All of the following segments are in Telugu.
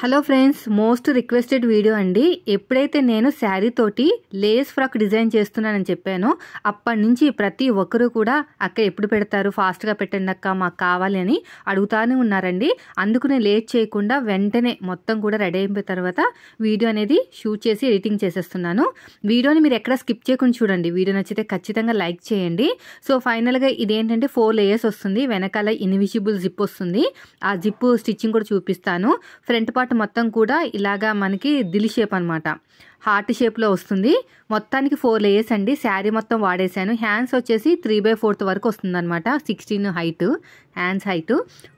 Hello friends, most requested video అండి. ఎప్పుడైతే నేను శారీ తోటి లేస్ ఫ్రాక్ డిజైన్ చేస్తున్నానని చెప్పానో అప్పటి నుంచి ప్రతి ఒక్కరూ కూడా అక్క ఎప్పుడు పెడతారు, ఫాస్ట్గా పెట్టండి అక్క, మాకు కావాలి అని అడుగుతానే ఉన్నారండి. అందుకు నేను లేట్ చేయకుండా వెంటనే మొత్తం కూడా రెడీ అయిపోయిన తర్వాత వీడియో అనేది షూట్ చేసి ఎడిటింగ్ చేసేస్తున్నాను. వీడియోని మీరు ఎక్కడ స్కిప్ చేయకుండా చూడండి. వీడియో నచ్చితే ఖచ్చితంగా లైక్ చేయండి. సో ఫైనల్గా ఇదేంటంటే 4 లేయర్స్ వస్తుంది. వెనకాల ఇన్విజిబుల్ జిప్ వస్తుంది. ఆ జిప్ స్టిచ్చింగ్ కూడా చూపిస్తాను. ఫ్రంట్ పార్ట్ మొత్తం కూడా ఇలాగా మనకి దిల్ షేప్ అనమాట, హార్ట్ షేప్లో వస్తుంది. మొత్తానికి 4 లేయర్స్ అండి. శారీ మొత్తం వాడేశాను. హ్యాండ్స్ వచ్చేసి 3/4 వరకు వస్తుంది అనమాట. 16 height hands height.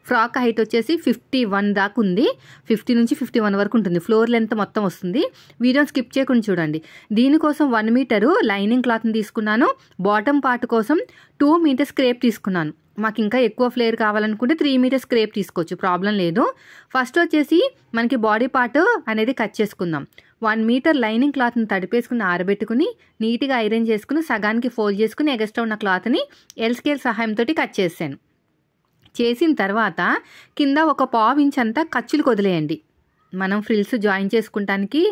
Frock height వచ్చేసి 51 దాకా ఉంది. 50 నుంచి 51 వరకు ఉంటుంది. ఫ్లోర్ లెంత్ మొత్తం వస్తుంది. వీడియోని స్కిప్ చేయకుండా చూడండి. దీనికోసం 1 మీటరు లైనింగ్ క్లాత్ని తీసుకున్నాను. బాటమ్ పార్ట్ కోసం 2 మీటర్స్ క్రేప్ తీసుకున్నాను. మాకు ఇంకా ఎక్కువ ఫ్లేర్ కావాలనుకుంటే 3 మీటర్స్ క్రేప్ తీసుకోవచ్చు, ప్రాబ్లం లేదు. ఫస్ట్ వచ్చేసి మనకి బాడీ పార్ట్ అనేది కట్ చేసుకుందాం. 1 మీటర్ లైనింగ్ క్లాత్ని తడిపేసుకుని ఆరబెట్టుకుని నీట్గా ఐరన్ చేసుకుని సగానికి ఫోల్డ్ చేసుకుని ఎగస్ట్రా ఉన్న క్లాత్ని ఎల్ స్కేల్ సహాయంతో కట్ చేశాను. చేసిన తర్వాత కింద ఒక 1/2 ఇంచ్ అంతా ఖర్చులకు వదిలేయండి. మనం ఫ్రిల్స్ జాయిన్ చేసుకుంటానికి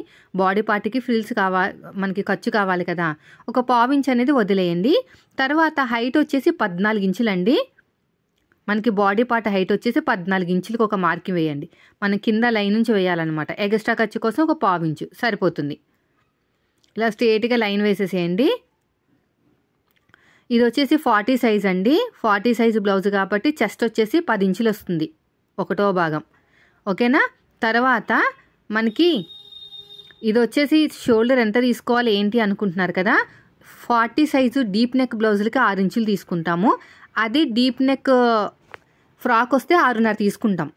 బాడీ పార్ట్కి ఫ్రిల్స్ మనకి ఖర్చు కావాలి కదా, ఒక 1/2 ఇంచ్ అనేది వదిలేయండి. తర్వాత హైట్ వచ్చేసి 14 ఇంచులండి. మనకి బాడీ పార్ట్ హైట్ వచ్చేసి 14 ఇంచులకు ఒక మార్కింగ్ వేయండి. మనం కింద లైన్ నుంచి వేయాలన్నమాట. ఎగస్ట్రా ఖర్చు కోసం ఒక 1/2 ఇంచు సరిపోతుంది. ఇలా స్ట్రేట్గా లైన్ వేసేసేయండి. ఇది వచ్చేసి 40 సైజ్ అండి. 40 సైజు బ్లౌజ్ కాబట్టి చెస్ట్ వచ్చేసి 10 ఇంచులు వస్తుంది, 1వ భాగం. ఓకేనా. తర్వాత మనకి ఇది వచ్చేసి షోల్డర్ ఎంత తీసుకోవాలి ఏంటి అనుకుంటున్నారు కదా. 40 సైజు డీప్ నెక్ బ్లౌజులకి 6 ఇంచులు తీసుకుంటాము. అది డీప్ నెక్ ఫ్రాక్ వస్తే 6.5 తీసుకుంటాం.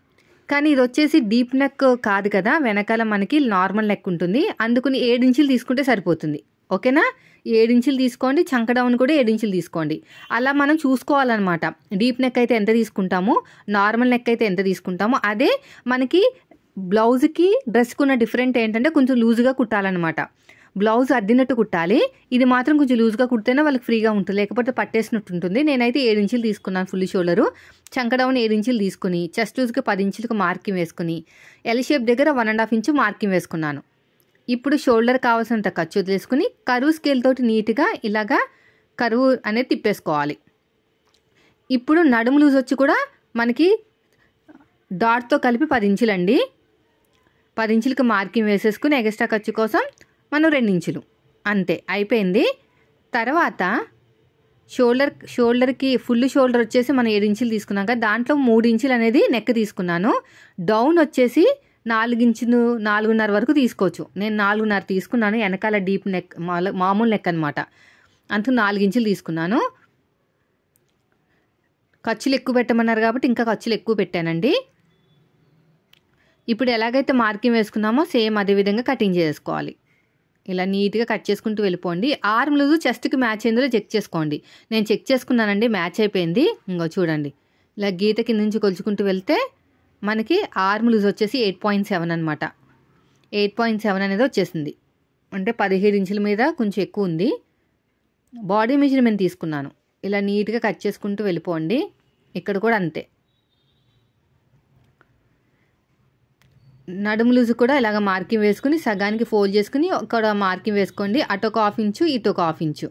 కానీ ఇది వచ్చేసి డీప్ నెక్ కాదు కదా, వెనకాల మనకి నార్మల్ నెక్ ఉంటుంది. అందుకని 7 ఇంచులు తీసుకుంటే సరిపోతుంది. ఓకేనా. 7 ఇంచులు తీసుకోండి. చంక డౌన్ కూడా 7 ఇంచులు తీసుకోండి. అలా మనం చూసుకోవాలన్నమాట. డీప్ నెక్ అయితే ఎంత తీసుకుంటాము, నార్మల్ నెక్ అయితే ఎంత తీసుకుంటాము. అదే మనకి బ్లౌజ్కి డ్రెస్కి ఉన్న డిఫరెంట్ ఏంటంటే కొంచెం లూజ్గా కుట్టాలన్నమాట. బ్లౌజ్ అద్దినట్టు కుట్టాలి. ఇది మాత్రం కొంచెం లూజ్గా కుడితేనే వాళ్ళకి ఫ్రీగా ఉంటుంది, లేకపోతే పట్టేసినట్టు ఉంటుంది. నేనైతే 7 ఇంచులు తీసుకున్నాను ఫుల్ షోల్డరు. చంక డౌన్ 7 ఇంచులు తీసుకుని చెస్ట్ లూజ్కి 10 ఇంచులకు మార్కింగ్ వేసుకుని ఎల్ షేప్ దగ్గర 1.5 ఇంచు మార్కింగ్ వేసుకున్నాను. ఇప్పుడు షోల్డర్ కావాల్సినంత ఖర్చు వదిలేసుకుని కరువు స్కేల్ తోటి నీట్గా ఇలాగా కరువు అనేది తిప్పేసుకోవాలి. ఇప్పుడు నడుము లూజ్ వచ్చి కూడా మనకి డాట్తో కలిపి 10 ఇంచులండి. 10 ఇంచులకు మార్కింగ్ వేసేసుకుని ఎక్స్ట్రా ఖర్చు కోసం మనం 2 ఇంచులు అంతే, అయిపోయింది. తర్వాత షోల్డర్కి ఫుల్ షోల్డర్ వచ్చేసి మనం 7 ఇంచులు తీసుకున్నాం కదా, దాంట్లో 3 ఇంచులు అనేది నెక్ తీసుకున్నాను. డౌన్ వచ్చేసి 4 ఇంచులు 4.5 వరకు తీసుకోవచ్చు. నేను 4.5 తీసుకున్నాను. వెనకాల డీప్ నెక్ మామూలు నెక్ అనమాట. అంతకు 4 ఇంచులు తీసుకున్నాను. ఖర్చులు ఎక్కువ పెట్టమన్నారు కాబట్టి ఇంకా ఖర్చులు ఎక్కువ పెట్టానండి. ఇప్పుడు ఎలాగైతే మార్కింగ్ వేసుకున్నామో సేమ్ అదే విధంగా కటింగ్ చేసుకోవాలి. ఇలా నీట్గా కట్ చేసుకుంటూ వెళ్ళిపోండి. ఆర్మ్ లూజ్ చెస్ట్కి మ్యాచ్ అయిందో చెక్ చేసుకోండి. నేను చెక్ చేసుకున్నానండి, మ్యాచ్ అయిపోయింది. ఇంకో చూడండి, ఇలా గీత కింద నుంచి కొలుచుకుంటూ వెళ్తే మనకి ఆర్మ్ లూజ్ వచ్చేసి 8.7 అనమాట. 8.7 అనేది వచ్చేసింది. అంటే 17 ఇంచుల మీద కొంచెం ఎక్కువ ఉంది. బాడీ మెజర్మెంట్ తీసుకున్నాను. ఇలా నీట్గా కట్ చేసుకుంటూ వెళ్ళిపోండి. ఇక్కడ కూడా అంతే. నడుము లూజు కూడా ఇలాగ మార్కింగ్ వేసుకుని సగానికి ఫోల్డ్ చేసుకుని ఒక మార్కింగ్ వేసుకోండి. అటు ఒక 1/2 ఇంచు, ఇటు ఒక 1/2 ఇంచు.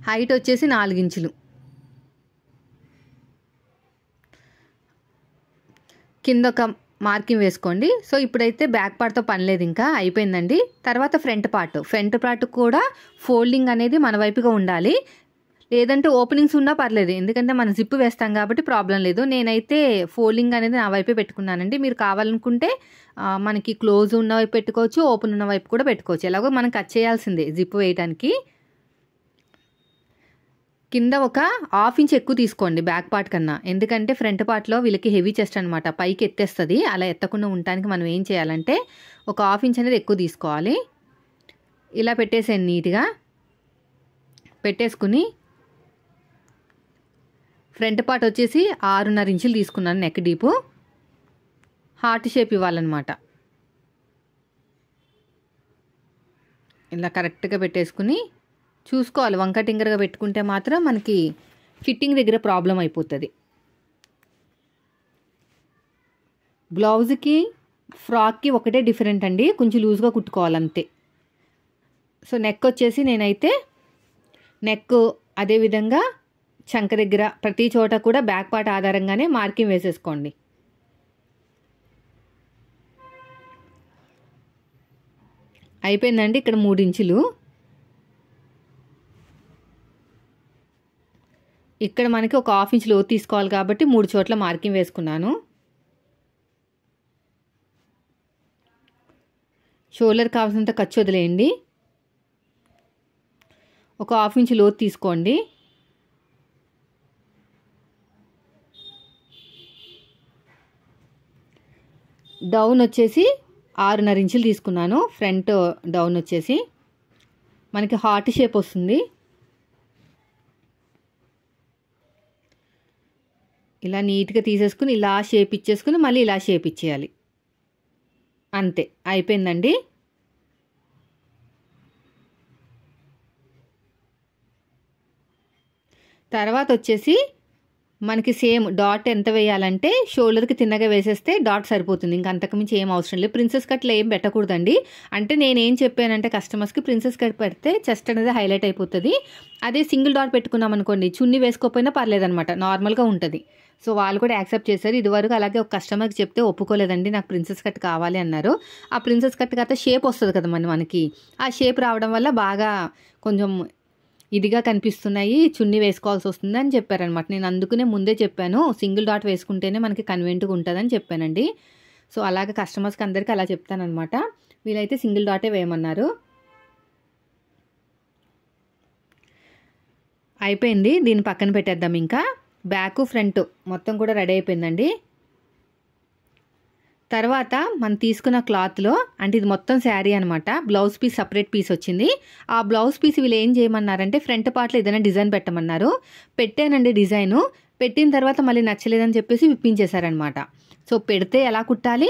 హైట్ వచ్చేసి 4 ఇంచులు. కింద ఒక మార్కింగ్ వేసుకోండి. సో ఇప్పుడైతే బ్యాక్ పార్ట్తో పని లేదు, ఇంకా అయిపోయిందండి. తర్వాత ఫ్రంట్ పార్ట్ కూడా ఫోల్డింగ్ అనేది మన వైపుగా ఉండాలి. లేదంటే ఓపెనింగ్స్ ఉన్నా పర్లేదు, ఎందుకంటే మనం జిప్ వేస్తాం కాబట్టి ప్రాబ్లం లేదు. నేనైతే ఫోల్డింగ్ అనేది నా వైపే పెట్టుకున్నానండి. మీరు కావాలనుకుంటే మనకి క్లోజ్ ఉన్న వైపు పెట్టుకోవచ్చు, ఓపెన్ ఉన్న వైపు కూడా పెట్టుకోవచ్చు. ఎలాగో మనం కట్ చేయాల్సిందే జిప్ వేయడానికి. కింద ఒక 1/2 ఇంచ్ ఎక్కువ తీసుకోండి బ్యాక్ పార్ట్ కన్నా, ఎందుకంటే ఫ్రంట్ పార్ట్లో వీళ్ళకి హెవీ చెస్ట్ అనమాట, పైకి ఎత్తేస్తుంది. అలా ఎత్తకుండా ఉండడానికి మనం ఏం చేయాలంటే ఒక 1/2 ఇంచ్ అనేది ఎక్కువ తీసుకోవాలి. ఇలా పెట్టేసేయండి. నీట్గా పెట్టేసుకుని ఫ్రంట్ పార్ట్ వచ్చేసి 6.5 ఇంచులు తీసుకున్నాను. నెక్ డీపు హార్ట్ షేప్ ఇవ్వాలన్నమాట. ఇలా కరెక్ట్గా పెట్టేసుకుని చూసుకోవాలి. వంక టింగర్గా పెట్టుకుంటే మాత్రం మనకి ఫిట్టింగ్ దగ్గర ప్రాబ్లం అయిపోతుంది. బ్లౌజ్కి ఫ్రాక్కి ఒకటే డిఫరెంట్ అండి, కొంచెం లూజ్గా కుట్టుకోవాలంతే. సో నెక్ వచ్చేసి నేనైతే నెక్ అదేవిధంగా చంక దగ్గర ప్రతి చోట కూడా బ్యాక్ పార్ట్ ఆధారంగానే మార్కింగ్ వేసేసుకోండి. అయిపోయిందండి. ఇక్కడ 3 ఇంచులు, ఇక్కడ మనకి ఒక 1/2 ఇంచ్ లోతు తీసుకోవాలి కాబట్టి 3 చోట్ల మార్కింగ్ వేసుకున్నాను. షోల్డర్ కావాల్సినంత ఖర్చు వదిలేయండి. ఒక 1/2 ఇంచ్ లోతు తీసుకోండి. డౌన్ వచ్చేసి 6.5 ఇంచులు తీసుకున్నాను. ఫ్రంట్ డౌన్ వచ్చేసి మనకి హార్ట్ షేప్ వస్తుంది. ఇలా నీట్గా తీసేసుకుని ఇలా షేప్ ఇచ్చేసుకుని మళ్ళీ ఇలా షేప్ ఇచ్చేయాలి. అంతే, అయిపోయిందండి. తర్వాత వచ్చేసి మనకి సేమ్ డాట్ ఎంత వేయాలంటే షోల్డర్కి తిన్నగా వేసేస్తే డాట్ సరిపోతుంది. ఇంకా అంతకుమించి ఏం అవసరం లేదు. ప్రిన్సెస్ కట్లు ఏం పెట్టకూడదండి. అంటే నేనేం చెప్పానంటే కస్టమర్స్కి ప్రిన్సెస్ కట్ పెడితే చెస్ట్ అనేది హైలైట్ అయిపోతుంది. అదే సింగిల్ డాట్ పెట్టుకున్నాం అనుకోండి, చున్నీ వేసుకోకపోయినా పర్లేదనమాట, నార్మల్గా ఉంటుంది. సో వాళ్ళు కూడా యాక్సెప్ట్ చేశారు. ఇదివరకు అలాగే ఒక కస్టమర్కి చెప్తే ఒప్పుకోలేదండి, నాకు ప్రిన్సెస్ కట్ కావాలి అన్నారు. ఆ ప్రిన్సెస్ కట్ కాస్త షేప్ వస్తుంది కదా మనకి, ఆ షేప్ రావడం వల్ల బాగా కొంచెం ఇదిగా కనిపిస్తున్నాయి, చున్నీ వేసుకోవాల్సి వస్తుంది అని చెప్పారనమాట. నేను అందుకనే ముందే చెప్పాను, సింగిల్ డాట్ వేసుకుంటేనే మనకి కన్వీనియంట్గా ఉంటుందని చెప్పానండి. సో అలాగే కస్టమర్స్కి అందరికీ అలా చెప్తానమాట. వీళ్ళైతే సింగిల్ డాటే వేయమన్నారు. అయిపోయింది, దీన్ని పక్కన పెట్టేద్దాం. ఇంకా బ్యాక్ ఫ్రంట్ మొత్తం కూడా రెడీ అయిపోయిందండి. తర్వాత మనం తీసుకున్న క్లాత్లో, అంటే ఇది మొత్తం శారీ అనమాట, బ్లౌజ్ పీస్ సపరేట్ పీస్ వచ్చింది. ఆ బ్లౌజ్ పీస్ వీళ్ళు ఏం చేయమన్నారంటే ఫ్రంట్ పార్ట్లో ఏదైనా డిజైన్ పెట్టమన్నారు. పెట్టానండి డిజైను. పెట్టిన తర్వాత మళ్ళీ నచ్చలేదని చెప్పేసి విప్పించేశారనమాట. సో పెడితే ఎలా కుట్టాలి,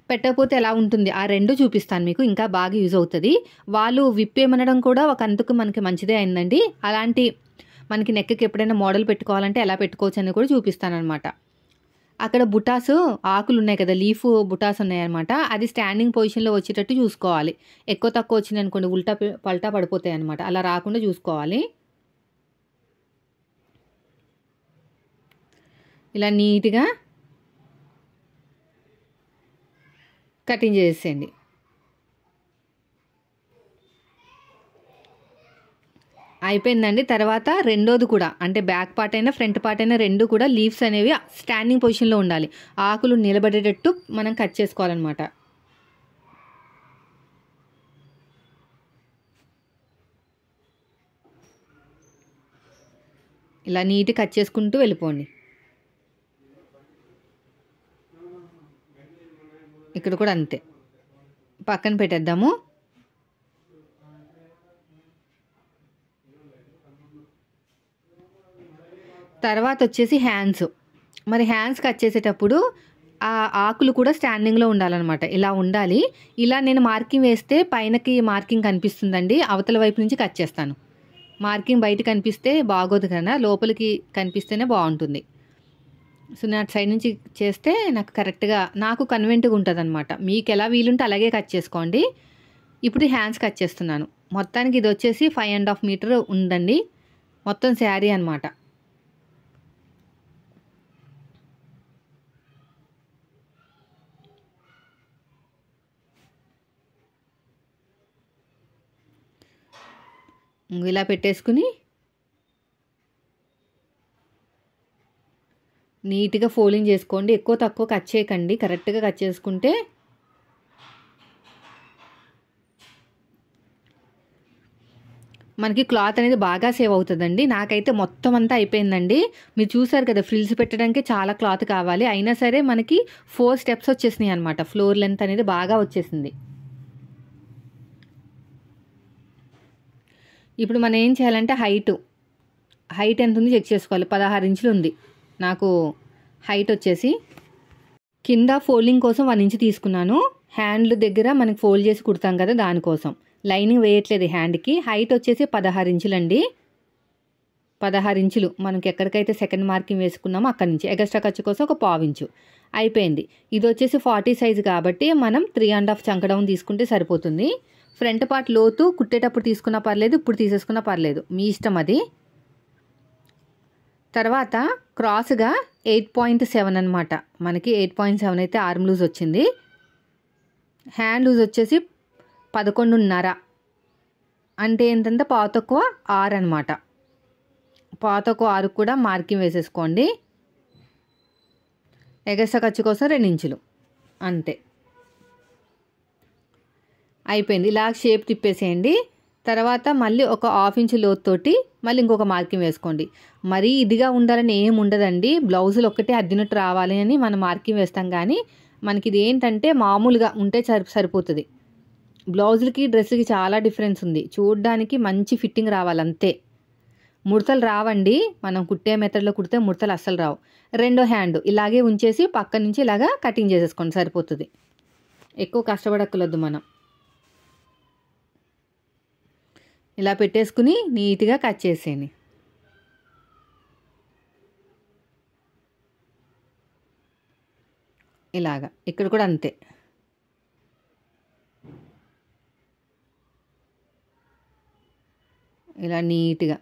పెట్టకపోతే ఎలా ఉంటుంది, ఆ రెండు చూపిస్తాను మీకు, ఇంకా బాగా యూజ్ అవుతుంది. వాళ్ళు విప్పేమనడం కూడా ఒక అందుకు మనకి మంచిదే అయిందండి. అలాంటి మనకి నెక్కి ఎప్పుడైనా మోడల్ పెట్టుకోవాలంటే ఎలా పెట్టుకోవచ్చు అని కూడా చూపిస్తాను అనమాట. అక్కడ బుటాస్ ఆకులు ఉన్నాయి కదా, లీఫ్ బుటాస్ ఉన్నాయన్నమాట. అది స్టాండింగ్ పొజిషన్లో వచ్చేటట్టు చూసుకోవాలి. ఎక్కువ తక్కువ వచ్చింది అనుకోండి ఉల్టా పల్టా పడిపోతాయి అనమాట. అలా రాకుండా చూసుకోవాలి. ఇలా నీట్గా కటింగ్ చేసేయండి. అయిపోయిందండి. తర్వాత రెండోది కూడా, అంటే బ్యాక్ పార్ట్ అయినా ఫ్రంట్ పార్ట్ అయినా రెండు కూడా లీవ్స్ అనేవి స్టాండింగ్ పొజిషన్లో ఉండాలి. ఆకులు నిలబడేటట్టు మనం కట్ చేసుకోవాలన్నమాట. ఇలా నీట్గా కట్ చేసుకుంటూ వెళ్ళిపోండి. ఇక్కడ కూడా అంతే, పక్కన పెట్టేద్దాము. తర్వాత వచ్చేసి హ్యాండ్స్. మరి హ్యాండ్స్ కట్ చేసేటప్పుడు ఆ ఆకులు కూడా స్టాండింగ్లో ఉండాలన్నమాట. ఇలా ఉండాలి. ఇలా నేను మార్కింగ్ వేస్తే పైనకి మార్కింగ్ కనిపిస్తుందండి, అవతల వైపు నుంచి కట్ చేస్తాను. మార్కింగ్ బయట కనిపిస్తే బాగోదు కదా, లోపలికి కనిపిస్తేనే బాగుంటుంది. సో నేను అటు సైడ్ నుంచి చేస్తే నాకు కరెక్ట్గా, నాకు కన్వెంట్గా ఉంటుంది అనమాట. మీకు ఎలా వీలుంటే అలాగే కట్ చేసుకోండి. ఇప్పుడు హ్యాండ్స్ కట్ చేస్తున్నాను. మొత్తానికి ఇది వచ్చేసి 5.5 మీటర్ ఉందండి మొత్తం శారీ అనమాట. ఇలా పెట్టేసుకుని నీట్గా ఫోల్డింగ్ చేసుకోండి. ఎక్కువ తక్కువ కట్ చేయకండి, కరెక్ట్గా కట్ చేసుకుంటే మనకి క్లాత్ అనేది బాగా సేవ్ అవుతుందండి. నాకైతే మొత్తం అంతా అయిపోయిందండి. మీరు చూసారు కదా, ఫ్రిల్స్ పెట్టడానికి చాలా క్లాత్ కావాలి. అయినా సరే మనకి 4 స్టెప్స్ వచ్చేసినాయి అనమాట. ఫ్లోర్ లెంత్ అనేది బాగా వచ్చేసింది. ఇప్పుడు మనం ఏం చేయాలంటే హైట్ ఎంత ఉంది చెక్ చేసుకోవాలి. 16 ఇంచులు ఉంది నాకు హైట్ వచ్చేసి. కింద ఫోల్డింగ్ కోసం 1 ఇంచ్ తీసుకున్నాను. హ్యాండ్ల దగ్గర మనకి ఫోల్డ్ చేసి కుడతాం కదా, దానికోసం లైనింగ్ వేయట్లేదు హ్యాండ్కి. హైట్ వచ్చేసి 16 ఇంచులండి. 16 ఇంచులు మనకి ఎక్కడికైతే సెకండ్ మార్కింగ్ వేసుకున్నామో అక్కడి నుంచి ఎగస్ట్రా ఖర్చు కోసం ఒక 1/4 ఇంచు అయిపోయింది. ఇది వచ్చేసి 40 సైజు కాబట్టి మనం 3.5 చంక డౌన్ తీసుకుంటే సరిపోతుంది. ఫ్రంట్ పార్ట్ లోతు కుట్టేటప్పుడు తీసుకున్నా పర్లేదు, ఇప్పుడు తీసేసుకున్నా పర్లేదు, మీ ఇష్టం అది. తర్వాత క్రాస్గా 8.7 అనమాట, మనకి 8.7 అయితే ఆర్మ్ లూజ్ వచ్చింది. హ్యాండ్ లూజ్ వచ్చేసి 11.5 అంటే ఏంటంటే పావు తక్కువ 6 అనమాట. పావు తక్కువ 6 కూడా మార్కింగ్ వేసేసుకోండి. ఎగస్ట్రా ఖర్చు కోసం 2 ఇంచులు అంతే. అయిపోయింది. ఇలా షేప్ తిప్పేసేయండి. తర్వాత మళ్ళీ ఒక 1/2 ఇంచు లోతుతోటి మళ్ళీ ఇంకొక మార్కింగ్ వేసుకోండి. మరీ ఇదిగా ఉండాలని ఏం ఉండదండి. బ్లౌజులు ఒక్కటే అద్దినట్టు రావాలి అని మనం మార్కింగ్ వేస్తాం, కానీ మనకి ఇది ఏంటంటే మామూలుగా ఉంటే సరిపోతుంది. బ్లౌజులకి డ్రెస్కి చాలా డిఫరెన్స్ ఉంది. చూడడానికి మంచి ఫిట్టింగ్ రావాలంతే, ముడతలు రావండి. మనం కుట్టే మెథడ్లో కుడితే ముడతలు అస్సలు రావు. రెండో హ్యాండ్ ఇలాగే ఉంచేసి పక్క నుంచి ఇలాగా కటింగ్ చేసేసుకోండి, సరిపోతుంది. ఎక్కువ కష్టపడక్కర్లేదు మనం. ఇలా పెట్టేసుకుని నీట్గా కట్ చేసేయండి. ఇలాగా ఇక్కడ కూడా అంతే. ఇలా నీట్గా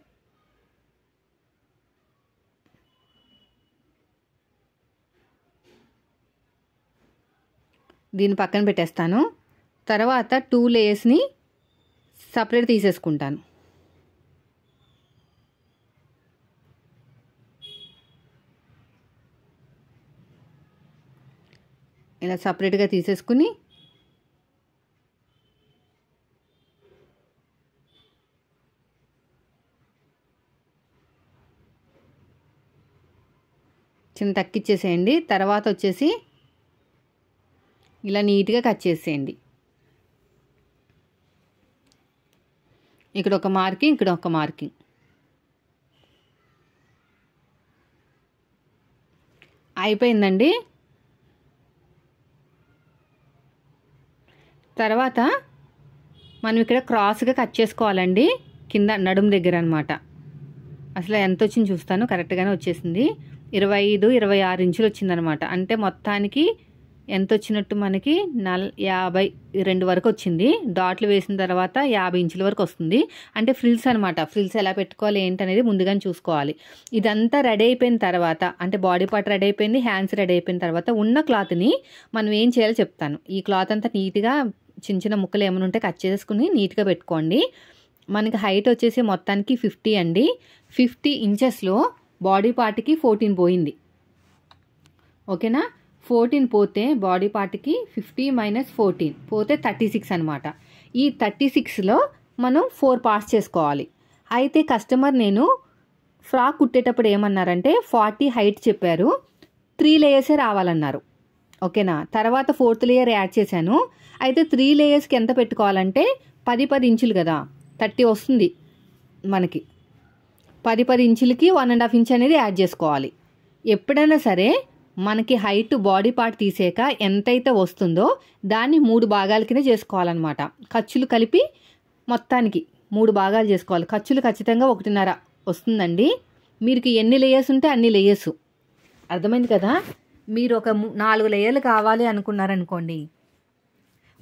దీన్ని పక్కన పెట్టేస్తాను. తర్వాత 2 లేయర్స్ని సపరేట్ తీసేసుకుంటాను. ఇలా సపరేట్గా తీసేసుకుని చిన్న తక్కిచ్చేసేయండి. తర్వాత వచ్చేసి ఇలా నీట్గా కట్ చేసేయండి. ఇక్కడ ఒక మార్కింగ్, ఇక్కడ ఒక మార్కింగ్. అయిపోయిందండి. తర్వాత మనం ఇక్కడ క్రాస్గా కట్ చేసుకోవాలండి, కింద నడుము దగ్గర అనమాట. అసలు ఎంత వచ్చింది చూస్తాను, కరెక్ట్గానే వచ్చేసింది. 25-26 ఇంచులు వచ్చిందనమాట. అంటే మొత్తానికి ఎంత వచ్చినట్టు మనకి 52 వరకు వచ్చింది. డాట్లు వేసిన తర్వాత 50 ఇంచుల వరకు వస్తుంది. అంటే ఫ్రిల్స్ అనమాట. ఫ్రిల్స్ ఎలా పెట్టుకోవాలి ఏంటనేది ముందుగానే చూసుకోవాలి. ఇదంతా రెడీ అయిపోయిన తర్వాత, అంటే బాడీ పార్ట్ రెడీ అయిపోయింది, హ్యాండ్స్ రెడీ అయిపోయిన తర్వాత ఉన్న క్లాత్ని మనం ఏం చేయాలో చెప్తాను. ఈ క్లాత్ అంతా నీట్గా చిన్న చిన్న ముక్కలు ఏమైనా ఉంటే కట్ చేసుకుని నీట్గా పెట్టుకోండి. మనకి హైట్ వచ్చేసి మొత్తానికి 50 అండి. 50 ఇంచెస్లో బాడీ పార్ట్కి 14 పోయింది. ఓకేనా? 14 పోతే బాడీ పార్ట్కి 50 - 14 పోతే 36 అనమాట. ఈ 36లో మనం 4 పార్ట్స్ చేసుకోవాలి. అయితే కస్టమర్ నేను ఫ్రాక్ కుట్టేటప్పుడు ఏమన్నారంటే 40 హైట్ చెప్పారు, 3 లేయర్సే రావాలన్నారు. ఓకేనా? తర్వాత 4th లేయర్ యాడ్ చేశాను. అయితే 3 లేయర్స్కి ఎంత పెట్టుకోవాలంటే 10 ఇంచులు కదా, 30 వస్తుంది మనకి. 10 ఇంచులకి 1.5 ఇంచ్ అనేది యాడ్ చేసుకోవాలి. ఎప్పుడైనా సరే మనకి హైట్ బాడీ పార్ట్ తీసాక ఎంతైతే వస్తుందో దాన్ని 3 భాగాల కింద చేసుకోవాలన్నమాట. ఖర్చులు కలిపి మొత్తానికి 3 భాగాలు చేసుకోవాలి. ఖర్చులు ఖచ్చితంగా 1.5 వస్తుందండి. మీకు ఎన్ని లేయర్స్ ఉంటే అన్ని లేయర్స్. అర్థమైంది కదా? మీరు ఒక 4 లేయర్లు కావాలి అనుకున్నారనుకోండి,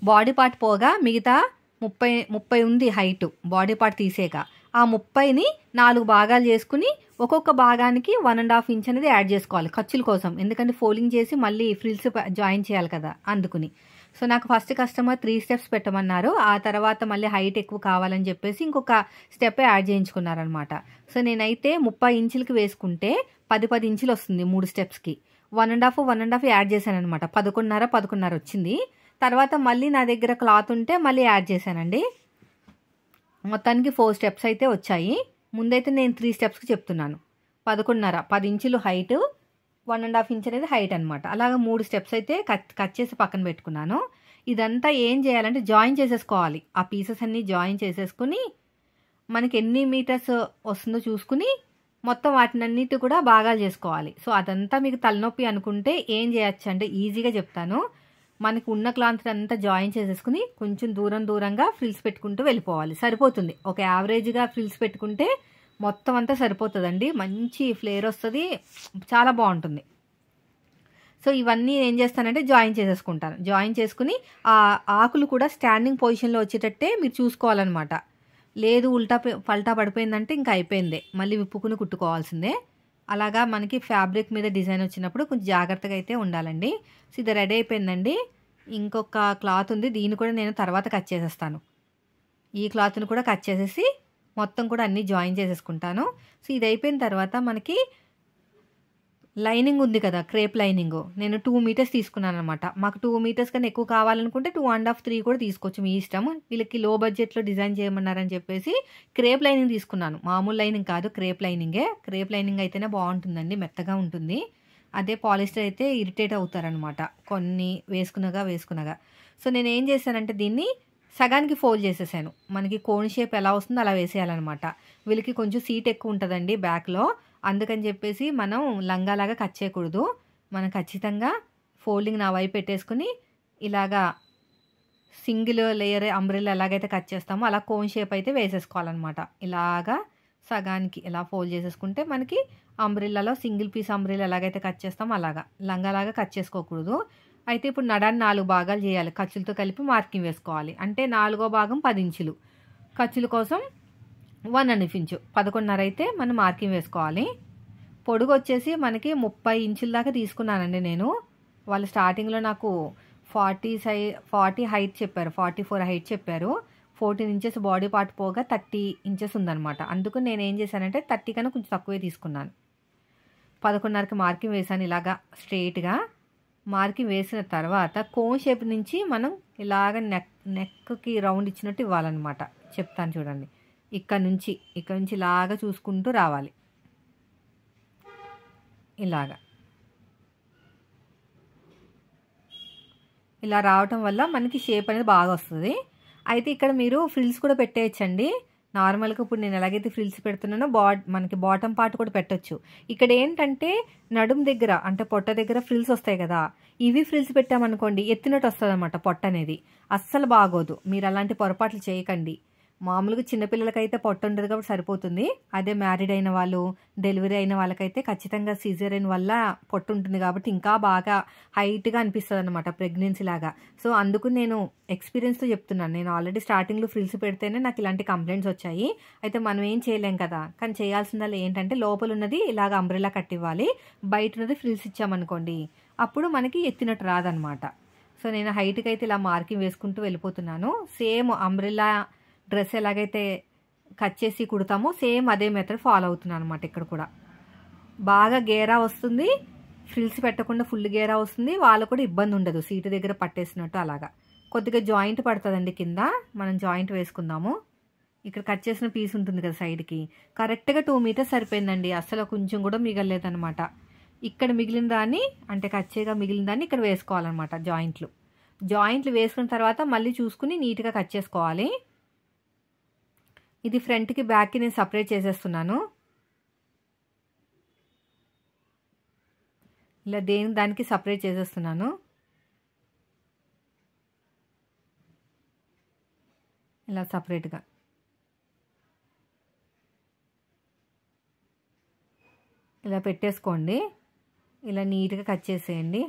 బాడీ పార్ట్ పోగా మిగతా 30 ఉంది హైట్ బాడీ పార్ట్ తీసాక. ఆ 30ని 4 భాగాలు చేసుకుని ఒక్కొక్క భాగానికి 1.5 ఇంచ్ అనేది యాడ్ చేసుకోవాలి ఖర్చుల కోసం. ఎందుకంటే ఫోల్డింగ్ చేసి మళ్ళీ ఫ్రిల్స్ జాయిన్ చేయాలి కదా, అందుకుని. సో నాకు ఫస్ట్ కస్టమర్ 3 స్టెప్స్ పెట్టమన్నారు. ఆ తర్వాత మళ్ళీ హైట్ ఎక్కువ కావాలని చెప్పేసి ఇంకొక స్టెప్ యాడ్ చేయించుకున్నారనమాట. సో నేనైతే 30 ఇంచులకి వేసుకుంటే 10 ఇంచులు వస్తుంది 3 స్టెప్స్కి. 1.5 యాడ్ చేశాను అనమాట. 11.5 వచ్చింది. తర్వాత మళ్ళీ నా దగ్గర క్లాత్ ఉంటే మళ్ళీ యాడ్ చేశానండి. మొత్తానికి 4 స్టెప్స్ అయితే వచ్చాయి. ముందైతే నేను 3 స్టెప్స్కి చెప్తున్నాను. 11.5 10 ఇంచులు హైట్, 1.5 ఇంచ్ అనేది హైట్ అనమాట. అలాగా 3 స్టెప్స్ అయితే కట్ చేసి పక్కన పెట్టుకున్నాను. ఇదంతా ఏం చేయాలంటే జాయిన్ చేసేసుకోవాలి. ఆ పీసెస్ అన్నీ జాయిన్ చేసేసుకుని మనకి ఎన్ని మీటర్స్ వస్తుందో చూసుకుని మొత్తం వాటినన్నిటి కూడా భాగాలు చేసుకోవాలి. సో అదంతా మీకు తలనొప్పి అనుకుంటే ఏం చేయొచ్చు అంటే ఈజీగా చెప్తాను. మనకు ఉన్న క్లాత్ అంతా జాయిన్ చేసేసుకుని కొంచెం దూరంగా ఫ్రిల్స్ పెట్టుకుంటూ వెళ్ళిపోవాలి, సరిపోతుంది. ఒక యావరేజ్గా ఫ్రిల్స్ పెట్టుకుంటే మొత్తం అంతా సరిపోతుందండి, మంచి ఫ్లేవర్ వస్తుంది, చాలా బాగుంటుంది. సో ఇవన్నీ ఏం చేస్తానంటే జాయిన్ చేసేసుకుంటాను. జాయిన్ చేసుకుని ఆ ఆకులు కూడా స్టాండింగ్ పొజిషన్లో వచ్చేటట్టే మీరు చూసుకోవాలన్నమాట. లేదు పల్టా పడిపోయిందంటే ఇంకా అయిపోయిందే, మళ్ళీ విప్పుకుని కుట్టుకోవాల్సిందే. అలాగా మనకి ఫ్యాబ్రిక్ మీద డిజైన్ వచ్చినప్పుడు కొంచెం జాగ్రత్తగా అయితే ఉండాలండి. సో ఇది రెడీ అయిపోయిందండి. ఇంకొక క్లాత్ ఉంది, దీన్ని కూడా నేను తర్వాత కట్ చేసేస్తాను. ఈ క్లాత్ని కూడా కట్ చేసేసి మొత్తం కూడా అన్నీ జాయిన్ చేసేసుకుంటాను. సో ఇది అయిపోయిన తర్వాత మనకి లైనింగ్ ఉంది కదా, క్రేప్ లైనింగ్, నేను 2 మీటర్స్ తీసుకున్నాను అనమాట. మాకు 2 మీటర్స్ కన్నా ఎక్కువ కావాలనుకుంటే 2.5, 3 కూడా తీసుకోవచ్చు, మీ ఇష్టం. వీళ్ళకి లో బడ్జెట్లో డిజైన్ చేయమన్నారని చెప్పేసి క్రేప్ లైనింగ్ తీసుకున్నాను. మామూలు లైనింగ్ కాదు, క్రేప్ లైనింగే. క్రేప్ లైనింగ్ అయితేనే బాగుంటుందండి, మెత్తగా ఉంటుంది. అదే పాలిస్టర్ అయితే ఇరిటేట్ అవుతారనమాట కొన్ని వేసుకునగా. సో నేను ఏం చేశానంటే దీన్ని సగానికి ఫోల్డ్ చేసేసాను. మనకి కోన్ షేప్ ఎలా వస్తుందో అలా వేసేయాలన్నమాట. వీళ్ళకి కొంచెం సీట్ ఎక్కువ ఉంటుందండి బ్యాక్లో, అందుకని చెప్పేసి మనం లంగాలాగా కట్ చేయకూడదు. మనం ఖచ్చితంగా ఫోల్డింగ్ నా వైపు పెట్టేసుకుని ఇలాగా సింగిల్ లేయర్ అంబ్రెల్లా ఎలాగైతే కట్ చేస్తామో అలా కోన్ షేప్ అయితే వేసేసుకోవాలన్నమాట. ఇలాగా సగానికి ఇలా ఫోల్డ్ చేసేసుకుంటే మనకి అంబ్రెల్లాలో సింగిల్ పీస్ అంబ్రెల్లా ఎలాగైతే కట్ చేస్తామో అలాగా లంగాలాగా కట్ చేసుకోకూడదు. అయితే ఇప్పుడు నడాన్ని 4 భాగాలు చేయాలి, ఖర్చులతో కలిపి మార్కింగ్ వేసుకోవాలి. అంటే 4వ భాగం 10 ఇంచులు, ఖర్చుల కోసం 1.5 ఇంచు, 11.5 అయితే మనం మార్కింగ్ వేసుకోవాలి. పొడుగు వచ్చేసి మనకి 30 ఇంచుల దాకా తీసుకున్నానండి నేను. వాళ్ళు స్టార్టింగ్లో నాకు 40 హైట్ చెప్పారు, 44 హైట్ చెప్పారు. 14 ఇంచెస్ బాడీ పార్ట్ పోగా 30 ఇంచెస్ ఉందన్నమాట. అందుకు నేను ఏం చేశానంటే 30 కన్నా కొంచెం తక్కువే తీసుకున్నాను. 11.5కి మార్కింగ్ వేసాను ఇలాగా స్ట్రెయిట్గా. మార్కింగ్ వేసిన తర్వాత కోన్ షేప్ నుంచి మనం ఇలాగ నెక్కి రౌండ్ ఇచ్చినట్టు ఇవ్వాలన్నమాట. చెప్తాను చూడండి. ఇక్కడ నుంచి ఇలాగా చూసుకుంటూ రావాలి. ఇలా రావటం వల్ల మనకి షేప్ అనేది బాగా వస్తుంది. అయితే ఇక్కడ మీరు ఫ్రిల్స్ కూడా పెట్టేయచ్చండి. నార్మల్గా ఇప్పుడు నేను ఎలాగైతే ఫ్రిల్స్ పెడుతున్నానో మనకి బాటమ్ పార్ట్ కూడా పెట్టచ్చు. ఇక్కడ ఏంటంటే నడుం దగ్గర అంటే పొట్ట దగ్గర ఫ్రిల్స్ వస్తాయి కదా, ఇవి ఫ్రిల్స్ పెట్టామనుకోండి ఎత్తినట్టు వస్తుంది అనమాట పొట్ట అనేది. అస్సలు బాగోదు, మీరు అలాంటి పొరపాట్లు చేయకండి. మామూలుగా చిన్నపిల్లలకైతే పొట్ట ఉండదు కాబట్టి సరిపోతుంది. అదే మ్యారీడ్ అయిన వాళ్ళు, డెలివరీ అయిన వాళ్ళకైతే ఖచ్చితంగా సిజేరియన్ వల్ల పొట్ట ఉంటుంది కాబట్టి ఇంకా బాగా హైట్గా అనిపిస్తుంది అనమాట, ప్రెగ్నెన్సీ లాగా. సో అందుకు నేను ఎక్స్పీరియన్స్తో చెప్తున్నాను. నేను ఆల్రెడీ స్టార్టింగ్లో ఫ్రిల్స్ పెడితేనే నాకు ఇలాంటి కంప్లైంట్స్ వచ్చాయి. అయితే మనం ఏం చేయలేం కదా, కానీ చేయాల్సిందల్లా ఏంటంటే లోపల ఉన్నది ఇలాగ అంబ్రెల్లా కట్టివ్వాలి, బయట ఉన్నది ఫ్రిల్స్ ఇచ్చామనుకోండి అప్పుడు మనకి ఎత్తినట్టు రాదనమాట. సో నేను హైట్కి అయితే ఇలా మార్కింగ్ వేసుకుంటూ వెళ్ళిపోతున్నాను. సేమ్ అంబ్రెల్లా డ్రెస్ ఎలాగైతే కట్ చేసి కుడతామో సేమ్ అదే మెథడ్ ఫాలో అవుతున్నాను అనమాట. ఇక్కడ కూడా బాగా గేరా వస్తుంది, ఫ్రిల్స్ పెట్టకుండా ఫుల్ గేరా వస్తుంది, వాళ్ళకు కూడా ఇబ్బంది ఉండదు సీటు దగ్గర పట్టేసినట్టు. అలాగా కొద్దిగా జాయింట్ పడుతుందండి కింద, మనం జాయింట్ వేసుకుందాము. ఇక్కడ కట్ చేసిన పీస్ ఉంటుంది కదా సైడ్కి, కరెక్ట్గా 2 మీటర్స్ సరిపోయిందండి, అసలు కొంచెం కూడా మిగలలేదనమాట. ఇక్కడ మిగిలిన దాన్ని అంటే కచ్చేగా మిగిలిన దాన్ని ఇక్కడ వేసుకోవాలన్నమాట. జాయింట్లు వేసుకున్న తర్వాత మళ్ళీ చూసుకుని నీట్గా కట్ చేసుకోవాలి. ఇది ఫ్రంట్కి బ్యాక్కి నేను సపరేట్ చేసేస్తున్నాను. ఇలా దానికి సపరేట్ చేసేస్తున్నాను. ఇలా సపరేట్గా ఇలా పెట్టేసుకోండి. ఇలా నీట్గా కట్ చేసేయండి.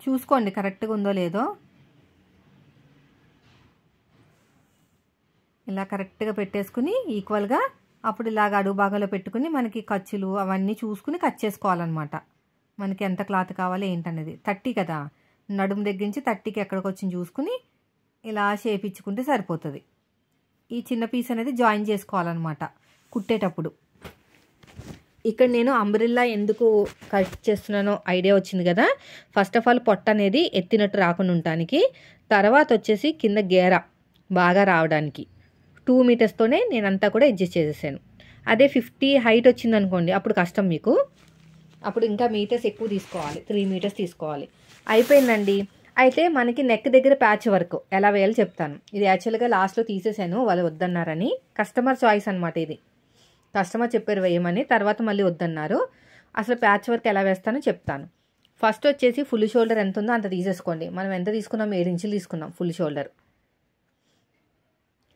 చూసుకోండి కరెక్ట్గా ఉందో లేదో. ఇలా కరెక్ట్గా పెట్టేసుకుని ఈక్వల్గా అప్పుడు ఇలాగ అడుగు భాగంలో పెట్టుకుని మనకి ఖర్చులు అవన్నీ చూసుకుని కట్ చేసుకోవాలన్నమాట. మనకి ఎంత క్లాత్ కావాలి ఏంటనేది 30 కదా, నడుము దగ్గర నుంచి 30కి ఎక్కడికి వచ్చింది చూసుకుని ఇలా షేప్ ఇచ్చుకుంటే సరిపోతుంది. ఈ చిన్న పీస్ అనేది జాయిన్ చేసుకోవాలన్నమాట కుట్టేటప్పుడు. ఇక్కడ నేను అంబ్రెల్లా ఎందుకు కట్ చేస్తున్నానో ఐడియా వచ్చింది కదా. ఫస్ట్ ఆఫ్ ఆల్ పొట్ట అనేది ఎత్తినట్టు రాకుండా ఉండటానికి, తర్వాత వచ్చేసి కింద గేర బాగా రావడానికి 2 మీటర్స్తోనే నేనంతా కూడా అడ్జస్ట్ చేసేసాను. అదే 50 హైట్ వచ్చింది అనుకోండి అప్పుడు కష్టం మీకు, అప్పుడు ఇంకా మీటర్స్ ఎక్కువ తీసుకోవాలి, 3 మీటర్స్ తీసుకోవాలి. అయిపోయిందండి. అయితే మనకి నెక్ దగ్గర ప్యాచ్ వర్క్ ఎలా వేయాలో చెప్తాను. ఇది యాక్చువల్గా లాస్ట్లో తీసేసాను, వాళ్ళు వద్దన్నారని. కస్టమర్ చాయిస్ అనమాట ఇది. కస్టమర్ చెప్పారు వేయమని, తర్వాత మళ్ళీ వద్దన్నారు. అసలు ప్యాచ్ వర్క్ ఎలా వేస్తానో చెప్తాను. ఫస్ట్ వచ్చేసి ఫుల్ షోల్డర్ ఎంత ఉందో అంత తీసేసుకోండి. మనం ఎంత తీసుకున్నాం, 7 ఇంచులు తీసుకున్నాం ఫుల్ షోల్డర్.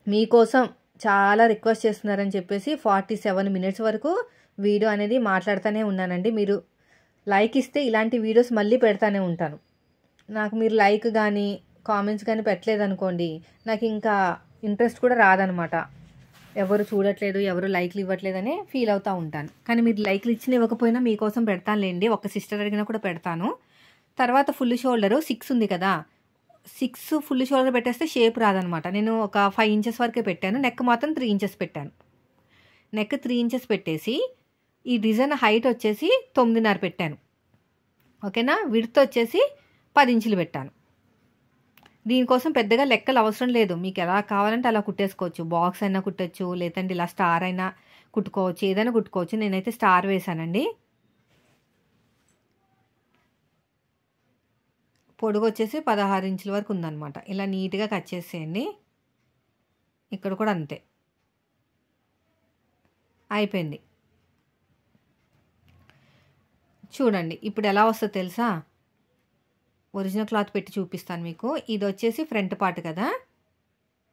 మీకోసం చాలా రిక్వెస్ట్ చేస్తున్నారని చెప్పేసి 47 మినిట్స్ వరకు వీడియో అనేది మాట్లాడుతూనే ఉన్నానండి. మీరు లైక్ ఇస్తే ఇలాంటి వీడియోస్ మళ్ళీ పెడతానే ఉంటాను. నాకు మీరు లైక్ కానీ కామెంట్స్ కానీ పెట్టలేదనుకోండి, నాకు ఇంకా ఇంట్రెస్ట్ కూడా రాదనమాట. ఎవరు చూడట్లేదు, ఎవరు లైక్లు ఇవ్వట్లేదనే ఫీల్ అవుతూ ఉంటాను. కానీ మీరు లైక్లు ఇవ్వకపోయినా మీకోసం పెడతానులేండి. ఒక సిస్టర్ అడిగినా కూడా పెడతాను. తర్వాత ఫుల్ షోల్డరు 6 ఉంది కదా, 6 ఫుల్ షోల్డర్ పెట్టేస్తే షేప్ రాదనమాట. నేను ఒక 5 ఇంచెస్ వరకే పెట్టాను. నెక్ మాత్రం 3 ఇంచెస్ పెట్టాను. నెక్ 3 ఇంచెస్ పెట్టేసి ఈ డిజైన్ హైట్ వచ్చేసి 9.5 పెట్టాను. ఓకేనా. విడ్త్ వచ్చేసి 10 ఇంచులు పెట్టాను. దీనికోసం పెద్దగా లెక్కలు అవసరం లేదు. మీకు ఎలా కావాలంటే అలా కుట్టేసుకోవచ్చు. బాక్స్ అయినా కుట్టచ్చు, లేదంటే ఇలా స్టార్ అయినా కుట్టుకోవచ్చు, ఏదైనా కుట్టుకోవచ్చు. నేనైతే స్టార్ వేసానండి. పొడుగు వచ్చేసి 16 ఇంచుల వరకు ఉందన్నమాట. ఇలా నీట్గా కట్ చేసేయండి. ఇక్కడ కూడా అంతే. అయిపోయింది. చూడండి ఇప్పుడు ఎలా వస్తుందో తెలుసా. ఒరిజినల్ క్లాత్ పెట్టి చూపిస్తాను మీకు. ఇది వచ్చేసి ఫ్రంట్ పార్ట్ కదా,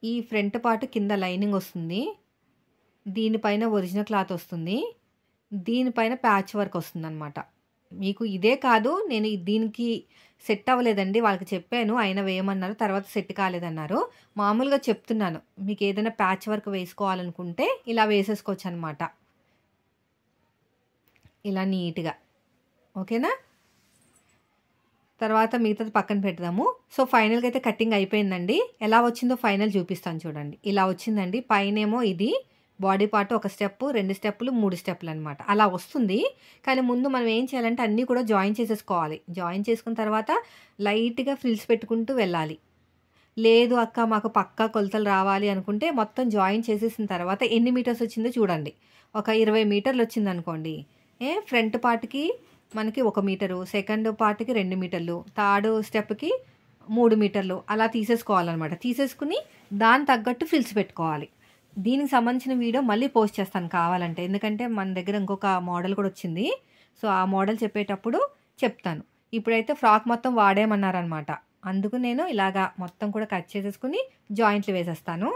ఈ ఫ్రంట్ పార్ట్ కింద లైనింగ్ వస్తుంది, దీనిపైన ఒరిజినల్ క్లాత్ వస్తుంది, దీనిపైన ప్యాచ్ వర్క్ వస్తుంది అనమాట. మీకు ఇదే కాదు, నేను దీనికి సెట్ అవ్వలేదండి, వాళ్ళకి చెప్పాను, అయినా వేయమన్నారు, తర్వాత సెట్ కాలేదన్నారు. మామూలుగా చెప్తున్నాను, మీకు ఏదైనా ప్యాచ్ వర్క్ వేసుకోవాలనుకుంటే ఇలా వేసేసుకోవచ్చు అనమాట, ఇలా నీట్గా. ఓకేనా. తర్వాత మిగతాది పక్కన పెడదాము. సో ఫైనల్గా అయితే కటింగ్ అయిపోయిందండి. ఎలా వచ్చిందో ఫైనల్ చూపిస్తాను చూడండి. ఇలా వచ్చిందండి. పైనేమో ఇది బాడీ పార్ట్ ఒక స్టెప్, 2 స్టెప్పులు, 3 స్టెప్పులు అనమాట. అలా వస్తుంది. కానీ ముందు మనం ఏం చేయాలంటే అన్నీ కూడా జాయిన్ చేసేసుకోవాలి. జాయిన్ చేసుకున్న తర్వాత లైట్గా ఫ్రిల్స్ పెట్టుకుంటూ వెళ్ళాలి. లేదు అక్క మాకు పక్కా కొలతలు రావాలి అనుకుంటే మొత్తం జాయిన్ చేసేసిన తర్వాత ఎన్ని మీటర్స్ వచ్చిందో చూడండి. ఒక 20 మీటర్లు వచ్చింది అనుకోండి, ఫ్రంట్ పార్ట్కి మనకి 1 మీటరు, సెకండ్ పార్ట్కి 2 మీటర్లు, థర్డ్ స్టెప్కి 3 మీటర్లు అలా తీసేసుకోవాలన్నమాట. తీసేసుకుని దాని తగ్గట్టు ఫిల్స్ పెట్టుకోవాలి. దీనికి సంబంధించిన వీడియో మళ్ళీ పోస్ట్ చేస్తాను కావాలంటే, ఎందుకంటే మన దగ్గర ఇంకొక మోడల్ కూడా వచ్చింది. సో ఆ మోడల్ చెప్పేటప్పుడు చెప్తాను. ఇప్పుడైతే ఫ్రాక్ మొత్తం వాడేయమన్నారనమాట, అందుకు నేను ఇలాగా మొత్తం కూడా కట్ చేసేసుకుని జాయింట్లు వేసేస్తాను.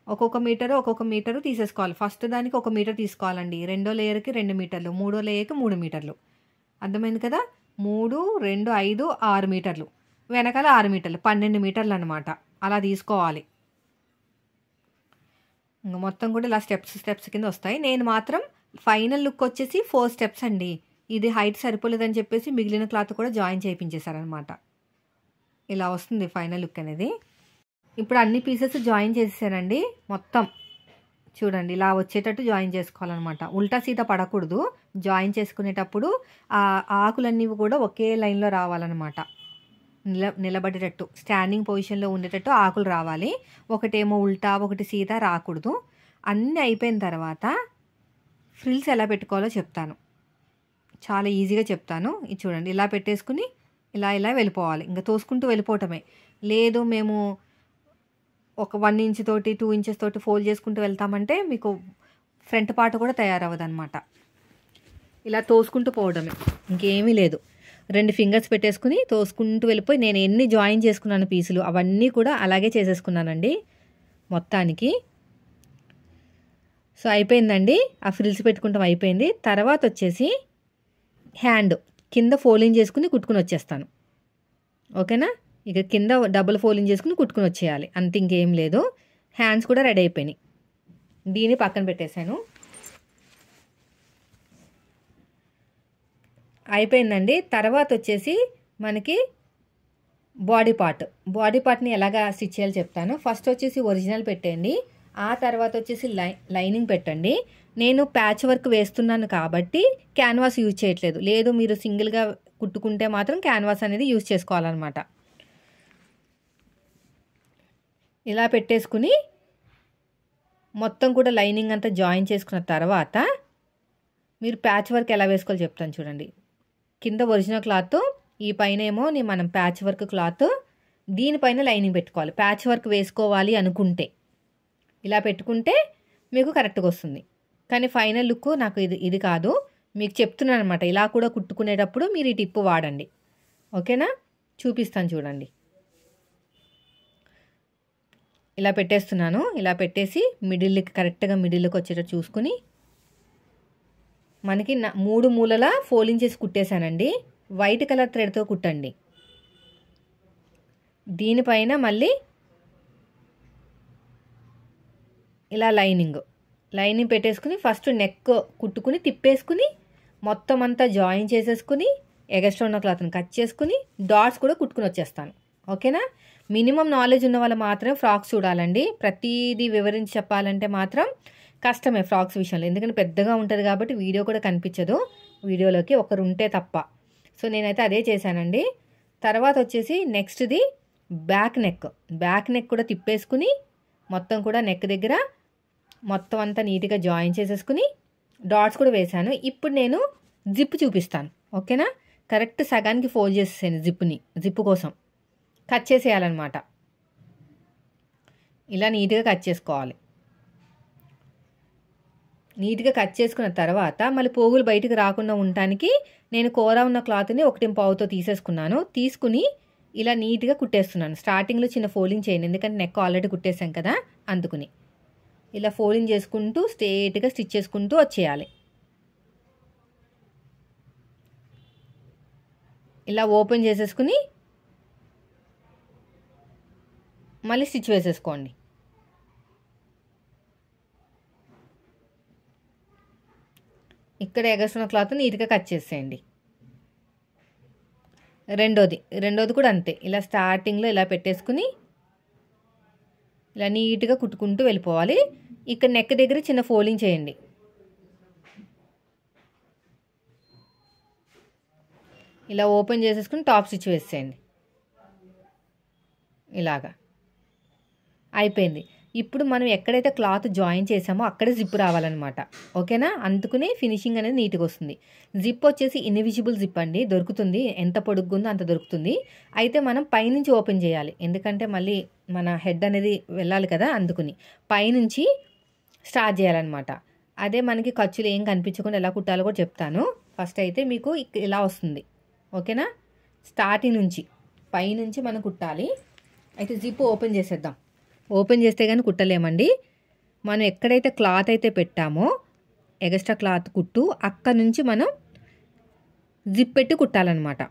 ఒక్కొక్క మీటరు తీసేసుకోవాలి. ఫస్ట్ దానికి 1 మీటర్ తీసుకోవాలండి, రెండో లేయర్కి 2 మీటర్లు, మూడో లేయర్కి 3 మీటర్లు. అర్థమైంది కదా. 3, 2, 5, 6 మీటర్లు, వెనకాల 6 మీటర్లు, 12 మీటర్లు అనమాట. అలా తీసుకోవాలి. ఇంకా మొత్తం కూడా ఇలా స్టెప్స్ కింద వస్తాయి. నేను మాత్రం ఫైనల్ లుక్ వచ్చేసి 4 స్టెప్స్ అండి. ఇది హైట్ సరిపోలేదని చెప్పేసి మిగిలిన క్లాత్ కూడా జాయిన్ చేయించేశారనమాట. ఇలా వస్తుంది ఫైనల్ లుక్ అనేది. ఇప్పుడు అన్ని పీసెస్ జాయిన్ చేసేసానండి. మొత్తం చూడండి ఇలా వచ్చేటట్టు జాయిన్ చేసుకోవాలన్నమాట. ఉల్టా సీదా పడకూడదు. జాయిన్ చేసుకునేటప్పుడు ఆ ఆకులన్నీ కూడా ఒకే లైన్లో రావాలన్నమాట. నిలబడేటట్టు, స్టాండింగ్ పొజిషన్లో ఉండేటట్టు ఆకులు రావాలి. ఒకటేమో ఉల్టా, ఒకటి సీదా రాకూడదు. అన్నీ అయిపోయిన తర్వాత ఫ్రిల్స్ ఎలా పెట్టుకోవాలో చెప్తాను. చాలా ఈజీగా చెప్తాను. ఇది చూడండి, ఇలా పెట్టేసుకుని ఇలా వెళ్ళిపోవాలి. ఇంకా తోసుకుంటూ వెళ్ళిపోవటమే. లేదు మేము ఒక 1 ఇంచ్ తోటి 2 ఇంచెస్ తోటి ఫోల్డ్ చేసుకుంటూ వెళ్తామంటే మీకు ఫ్రంట్ పార్ట్ కూడా తయారవ్వదన్నమాట. ఇలా తోసుకుంటూ పోవడమే, ఇంకేమీ లేదు. 2 ఫింగర్స్ పెట్టేసుకుని తోసుకుంటూ వెళ్ళిపోయి నేను ఎన్ని జాయిన్ చేసుకున్నాను పీసులు అవన్నీ కూడా అలాగే చేసేసుకున్నానండి మొత్తానికి. సో అయిపోయిందండి, ఆ ఫ్రిల్స్ పెట్టుకుంటాం అయిపోయింది. తర్వాత వచ్చేసి హ్యాండ్ కింద ఫోల్డింగ్ చేసుకుని కుట్టుకుని వచ్చేస్తాను. ఓకేనా. ఇక కింద డబుల్ ఫోల్డింగ్ చేసుకుని కుట్టుకుని వచ్చేయాలి, అంత ఇంకేం లేదు. హ్యాండ్స్ కూడా రెడీ అయిపోయినాయి. దీన్ని పక్కన పెట్టేశాను. అయిపోయిందండి. తర్వాత వచ్చేసి మనకి బాడీ పార్ట్ని ఎలాగా స్టిచ్ చేయాలో చెప్తాను. ఫస్ట్ వచ్చేసి ఒరిజినల్ పెట్టండి, ఆ తర్వాత వచ్చేసి లైనింగ్ పెట్టండి. నేను ప్యాచ్ వర్క్ వేస్తున్నాను కాబట్టి క్యాన్వాస్ యూజ్ చేయట్లేదు. లేదు మీరు సింగిల్గా కుట్టుకుంటే మాత్రం క్యాన్వాస్ అనేది యూజ్ చేసుకోవాలన్నమాట. ఇలా పెట్టేసుకుని మొత్తం కూడా లైనింగ్ అంతా జాయిన్ చేసుకున్న తర్వాత మీరు ప్యాచ్ వర్క్ ఎలా వేసుకోవాలో చెప్తాను చూడండి. కింద ఒరిజినల్ క్లాత్, ఈ పైన ఏమో మనం ప్యాచ్ వర్క్ క్లాత్, దీనిపైన లైనింగ్ పెట్టుకోవాలి. ప్యాచ్ వర్క్ వేసుకోవాలి అనుకుంటే ఇలా పెట్టుకుంటే మీకు కరెక్ట్గా వస్తుంది. కానీ ఫైనల్ లుక్ నాకు ఇది కాదు. మీకు చెప్తున్నాను అనమాట. ఇలా కూడా కుట్టుకునేటప్పుడు మీరు ఈ టిప్పు వాడండి. ఓకేనా? చూపిస్తాను చూడండి. ఇలా పెట్టేస్తున్నాను. ఇలా పెట్టేసి మిడిల్కి కరెక్ట్గా మిడిల్కి వచ్చేటట్టు చూసుకుని మనకి 3 మూలలా ఫోల్డింగ్ చేసి కుట్టేశానండి. వైట్ కలర్ థ్రెడ్తో కుట్టండి. దీనిపైన మళ్ళీ ఇలా లైనింగ్ పెట్టేసుకుని ఫస్ట్ నెక్ కుట్టుకుని తిప్పేసుకుని మొత్తం అంతా జాయిన్ చేసేసుకుని ఎగస్ట్రా ఉన్న క్లాత్ని కట్ చేసుకుని డాట్స్ కూడా కుట్టుకుని వచ్చేస్తాను. ఓకేనా? మినిమం నాలెడ్జ్ ఉన్న వాళ్ళు మాత్రమే ఫ్రాక్స్ చూడాలండి. ప్రతిదీ వివరించి చెప్పాలంటే మాత్రం కష్టమే ఫ్రాక్స్ విషయంలో. ఎందుకంటే పెద్దగా ఉంటుంది కాబట్టి వీడియో కూడా కనిపించదు వీడియోలోకి ఒకరు ఉంటే తప్ప. సో నేనైతే అదే చేశానండి. తర్వాత వచ్చేసి నెక్స్ట్ది బ్యాక్ నెక్ కూడా తిప్పేసుకుని మొత్తం కూడా నెక్ దగ్గర మొత్తం అంతా నీట్గా జాయిన్ చేసేసుకుని డాట్స్ కూడా వేశాను. ఇప్పుడు నేను జిప్ చూపిస్తాను. ఓకేనా? కరెక్ట్ సగానికి ఫోల్డ్ చేసేసాను జిప్పు కోసం కట్ చేసేయాలన్నమాట. ఇలా నీట్గా కట్ చేసుకోవాలి. నీట్గా కట్ చేసుకున్న తర్వాత మళ్ళీ పోగులు బయటకు రాకుండా ఉండటానికి నేను కూర ఉన్న క్లాత్ని 1.5తో తీసేసుకున్నాను. తీసుకుని ఇలా నీట్గా కుట్టేస్తున్నాను. స్టార్టింగ్లో చిన్న ఫోల్డింగ్ చేయండి, ఎందుకంటే నెక్ ఆల్రెడీ కుట్టేసాం కదా, అందుకుని ఇలా ఫోల్డింగ్ చేసుకుంటూ స్ట్రేట్గా స్టిచ్ చేసుకుంటూ వచ్చేయాలి. ఇలా ఓపెన్ చేసేసుకుని మళ్ళీ స్టిచ్ వేసేసుకోండి. ఇక్కడ ఎగస్ట్రా క్లాత్ నీట్గా కట్ చేసేయండి. రెండోది కూడా అంతే. ఇలా స్టార్టింగ్లో ఇలా పెట్టేసుకుని ఇలా నీట్గా కుట్టుకుంటూ వెళ్ళిపోవాలి. ఇక్కడ నెక్ దగ్గర చిన్న ఫోల్డింగ్ చేయండి. ఇలా ఓపెన్ చేసేసుకుని టాప్ స్టిచ్ వేసేయండి. ఇలాగా అయిపోయింది. ఇప్పుడు మనం ఎక్కడైతే క్లాత్ జాయిన్ చేసామో అక్కడే జిప్ రావాలన్నమాట. ఓకేనా? అందుకునే ఫినిషింగ్ అనేది నీట్గా వస్తుంది. జిప్ వచ్చేసి ఇన్విజిబుల్ జిప్ అండి, దొరుకుతుంది. ఎంత పొడుగ్గుందో అంత దొరుకుతుంది. అయితే మనం పైనుంచి ఓపెన్ చేయాలి, ఎందుకంటే మళ్ళీ మన హెడ్ అనేది వెళ్ళాలి కదా, అందుకుని పైనుంచి స్టార్ట్ చేయాలన్నమాట. అదే మనకి ఖర్చులు ఏం కనిపించకుండా ఎలా కుట్టాలో కూడా చెప్తాను. ఫస్ట్ అయితే మీకు ఇలా వస్తుంది. ఓకేనా? స్టార్టింగ్ నుంచి పైనుంచి మనం కుట్టాలి. అయితే జిప్ ఓపెన్ చేసేద్దాం. ఓపెన్ చేస్తే కానీ కుట్టలేమండి. మనం ఎక్కడైతే క్లాత్ అయితే పెట్టామో ఎగస్ట్రా క్లాత్ కుట్టు అక్కడ నుంచి మనం జిప్ పెట్టి కుట్టాలన్నమాట.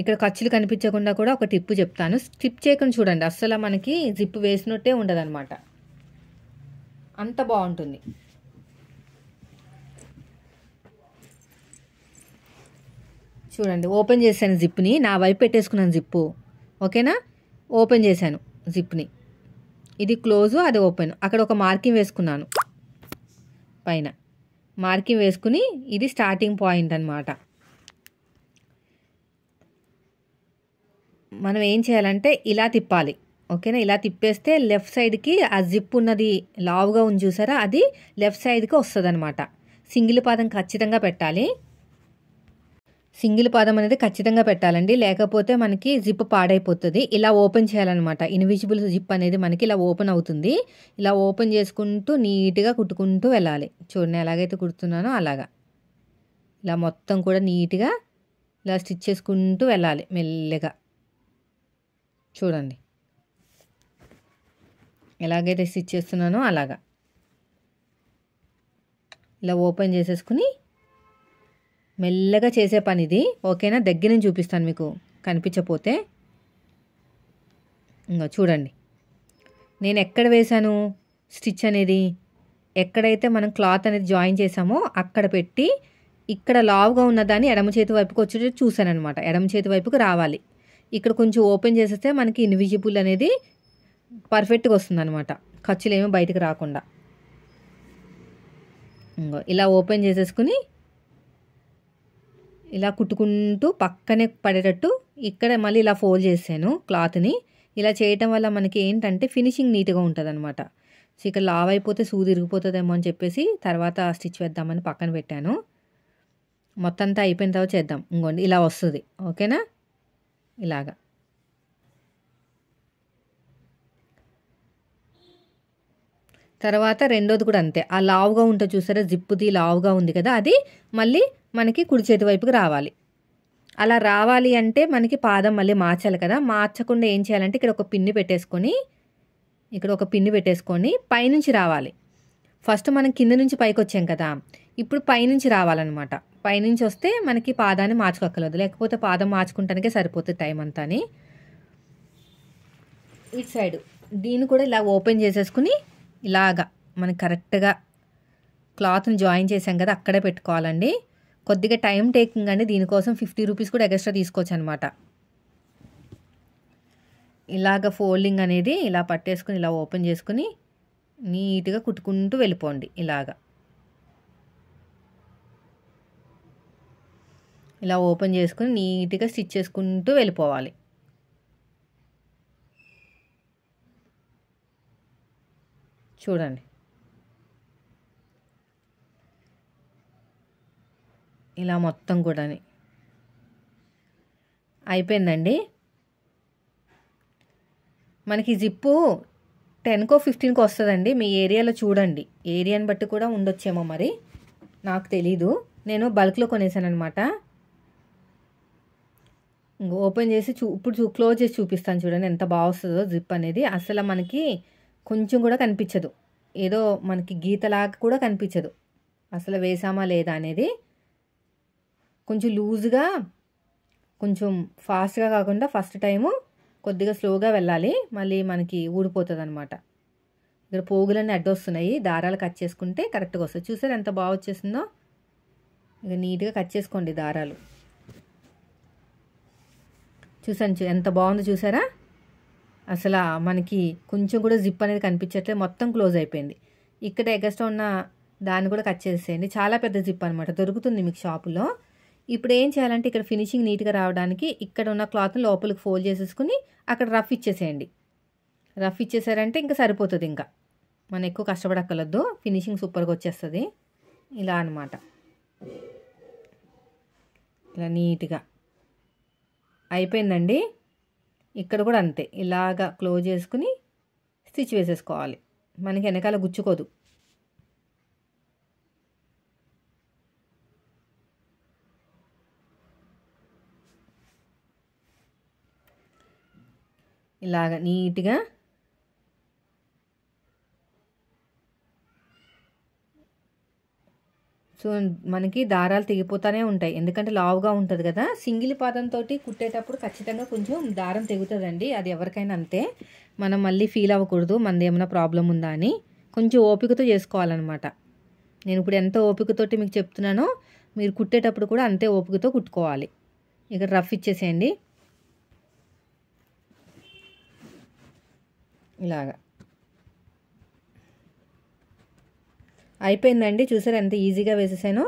ఇక్కడ ఖర్చులు కనిపించకుండా కూడా ఒక టిప్ చెప్తాను. స్టిప్ చేయకుండా చూడండి, అస్సలు మనకి జిప్ వేసినట్టే ఉండదన్నమాట. అంత బాగుంటుంది. చూడండి, ఓపెన్ చేశాను జిప్ని, నా వైపు పెట్టేసుకున్నాను జిప్పు. ఓకేనా? ఓపెన్ చేశాను జిప్ని, ఇది క్లోజు, అది ఓపెన్. అక్కడ ఒక మార్కింగ్ వేసుకున్నాను, పైన మార్కింగ్ వేసుకుని ఇది స్టార్టింగ్ పాయింట్ అన్నమాట. మనం ఏం చేయాలంటే ఇలా తిప్పాలి. ఓకేనా? ఇలా తిప్పేస్తే లెఫ్ట్ సైడ్కి ఆ జిప్ ఉన్నది లావుగా ఉంది చూసారా, అది లెఫ్ట్ సైడ్కి వస్తుంది అనమాట. సింగిల్ పాదం ఖచ్చితంగా పెట్టాలి. సింగిల్ పాదం అనేది ఖచ్చితంగా పెట్టాలండి, లేకపోతే మనకి జిప్ పాడైపోతుంది. ఇలా ఓపెన్ చేయాలన్నమాట. ఇన్విజిబుల్ జిప్ అనేది మనకి ఇలా ఓపెన్ అవుతుంది. ఇలా ఓపెన్ చేసుకుంటూ నీట్గా కుట్టుకుంటూ వెళ్ళాలి. చూడండి ఎలాగైతే కుడుతున్నానో అలాగా ఇలా మొత్తం కూడా నీట్గా ఇలా స్టిచ్ చేసుకుంటూ వెళ్ళాలి మెల్లగా. చూడండి ఎలాగైతే స్టిచ్ చేస్తున్నానో అలాగా ఇలా ఓపెన్ చేసేసుకుని మెల్లగా చేసే పని ఇది. ఓకేనా? దగ్గర నుంచి చూపిస్తాను మీకు కనిపించకపోతే. ఇంకా చూడండి నేను ఎక్కడ వేశాను స్టిచ్ అనేది, ఎక్కడైతే మనం క్లాత్ అనేది జాయిన్ చేసామో అక్కడ పెట్టి ఇక్కడ లావుగా ఉన్నదాన్ని ఎడమ చేతి వైపుకి వచ్చేటట్టు చూసాను అనమాట. ఎడమ చేతి వైపుకి రావాలి. ఇక్కడ కొంచెం ఓపెన్ చేసేస్తే మనకి ఇన్విజిబుల్ అనేది పర్ఫెక్ట్గా వస్తుంది అనమాట, ఖర్చులు ఏమీ బయటకు రాకుండా. ఇంకో ఇలా ఓపెన్ చేసేసుకుని ఇలా కుట్టుకుంటూ పక్కనే పడేటట్టు ఇక్కడ మళ్ళీ ఇలా ఫోల్డ్ చేసాను క్లాత్ని. ఇలా చేయటం వల్ల మనకి ఏంటంటే ఫినిషింగ్ నీట్గా ఉంటుంది అనమాట. సో ఇక్కడ లావ్ అయిపోతే సూది ఇరిగిపోతుందేమో అని చెప్పేసి తర్వాత స్టిచ్ వేద్దామని పక్కన పెట్టాను. మొత్తం అంతా అయిపోయిన తర్వాత చేద్దాం. ఇంకోండి ఇలా వస్తుంది. ఓకేనా? ఇలాగా తర్వాత రెండోది కూడా అంతే. ఆ లావుగా ఉంటుంది చూసారా, జిప్పుది లావుగా ఉంది కదా, అది మళ్ళీ మనకి కుడి చేతి వైపుకి రావాలి. అలా రావాలి అంటే మనకి పాదం మళ్ళీ మార్చాలి కదా. మార్చకుండా ఏం చేయాలంటే ఇక్కడ ఒక పిన్ని పెట్టేసుకొని పైనుంచి రావాలి. ఫస్ట్ మనం కింద నుంచి పైకి వచ్చాం కదా, ఇప్పుడు పైనుంచి రావాలన్నమాట. పైనుంచి వస్తే మనకి పాదాన్ని మార్చుకోక్కర్లేదు, లేకపోతే పాదం మార్చుకుంటానికే సరిపోతుంది టైం అంతాని. ఇటు సైడ్ దీన్ని కూడా ఇలా ఓపెన్ చేసేసుకుని ఇలాగా మనకి కరెక్ట్గా క్లాత్ని జాయిన్ చేసాం కదా అక్కడే పెట్టుకోవాలండి. కొద్దిగా టైం టేకింగ్ అండి, దీనికోసం 50 రూపీస్ కూడా ఎక్స్ట్రా తీసుకోవచ్చు అనమాట. ఇలాగ ఫోల్డింగ్ అనేది ఇలా పట్టేసుకుని ఇలా ఓపెన్ చేసుకుని నీట్గా కుట్టుకుంటూ వెళ్ళిపోండి. ఇలా ఓపెన్ చేసుకుని నీట్గా స్టిచ్ చేసుకుంటూ వెళ్ళిపోవాలి. చూడండి ఇలా మొత్తం కూడా అయిపోయిందండి. మనకి జిప్పు 10కో 15కో వస్తుందండి. మీ ఏరియాలో చూడండి, ఏరియాని బట్టి కూడా ఉండొచ్చేమో, మరి నాకు తెలీదు. నేను బల్క్లో కొనేసాను అనమాట. ఓపెన్ చేసి ఇప్పుడు క్లోజ్ చేసి చూపిస్తాను చూడండి ఎంత బాగా వస్తుందో జిప్ అనేది. అసలు మనకి కొంచెం కూడా కనిపించదు, ఏదో మనకి గీతలాగా కూడా కనిపించదు అసలు వేసామా లేదా అనేది. కొంచెం లూజ్గా, కొంచెం ఫాస్ట్గా కాకుండా ఫస్ట్ టైము కొద్దిగా స్లోగా వెళ్ళాలి, మళ్ళీ మనకి ఊడిపోతుంది అనమాట. ఇక్కడ పోగులన్నీ అడ్డొస్తున్నాయి, దారాలు కట్ చేసుకుంటే కరెక్ట్గా వస్తుంది. చూసారు ఎంత బాగా వచ్చేసిందో. ఇక నీట్గా కట్ చేసుకోండి దారాలు. చూసాను ఎంత బాగుందో చూసారా. అసలు మనకి కొంచెం కూడా జిప్ అనేది కనిపించట్లేదు, మొత్తం క్లోజ్ అయిపోయింది. ఇక్కడ ఎగస్ట్రా ఉన్న దాన్ని కూడా కట్ చేసేయండి. చాలా పెద్ద జిప్ అనమాట, దొరుకుతుంది మీకు షాపులో. ఇప్పుడు ఏం చేయాలంటే ఇక్కడ ఫినిషింగ్ నీట్గా రావడానికి ఇక్కడ ఉన్న క్లాత్ని లోపలికి ఫోల్డ్ చేసేసుకుని అక్కడ రఫ్ ఇచ్చేసేయండి. రఫ్ ఇచ్చేసారంటే ఇంకా సరిపోతుంది, ఇంకా మనం ఎక్కువ కష్టపడక్కర్లేదు, ఫినిషింగ్ సూపర్గా వచ్చేస్తుంది. ఇలా అనమాట, ఇలా నీట్గా అయిపోయిందండి. ఇక్కడ కూడా అంతే, ఇలాగా క్లోజ్ చేసుకుని స్టిచ్ వేసేసుకోవాలి. మనకి వెనకాల గుచ్చుకోదు. ఇలాగ నీట్గా సో మనకి దారాలు తెగిపోతూనే ఉంటాయి, ఎందుకంటే లావుగా ఉంటుంది కదా. సింగిల్ పాదంతో కుట్టేటప్పుడు ఖచ్చితంగా కొంచెం దారం తెగుతుందండి, అది ఎవరికైనా అంతే. మనం మళ్ళీ ఫీల్ అవ్వకూడదు మనది ఏమైనా ప్రాబ్లం ఉందా అని. కొంచెం ఓపికతో చేసుకోవాలన్నమాట. నేను ఇప్పుడు ఎంత ఓపికతోటి మీకు చెప్తున్నానో మీరు కుట్టేటప్పుడు కూడా అంతే ఓపికతో కుట్టుకోవాలి. ఇక్కడ రఫ్ ఇచ్చేసేయండి ఇలాగా. అయిపోయిందండి, చూసారు ఎంత ఈజీగా వేసేసానో.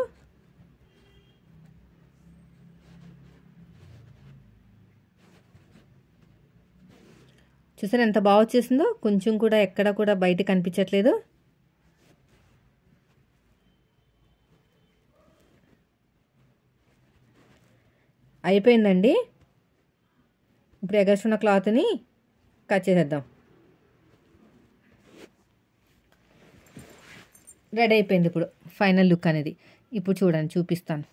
చూసారు ఎంత బాగా వచ్చేసిందో, కొంచెం కూడా ఎక్కడ కూడా బయట కనిపించట్లేదు. అయిపోయిందండి. ఇప్పుడు ఎగస్ట్రున్న క్లాత్ని కట్ చేసేద్దాం. రెడీ అయిపోయింది ఇప్పుడు ఫైనల్ లుక్ అనేది. ఇప్పుడు చూడండి చూపిస్తాను.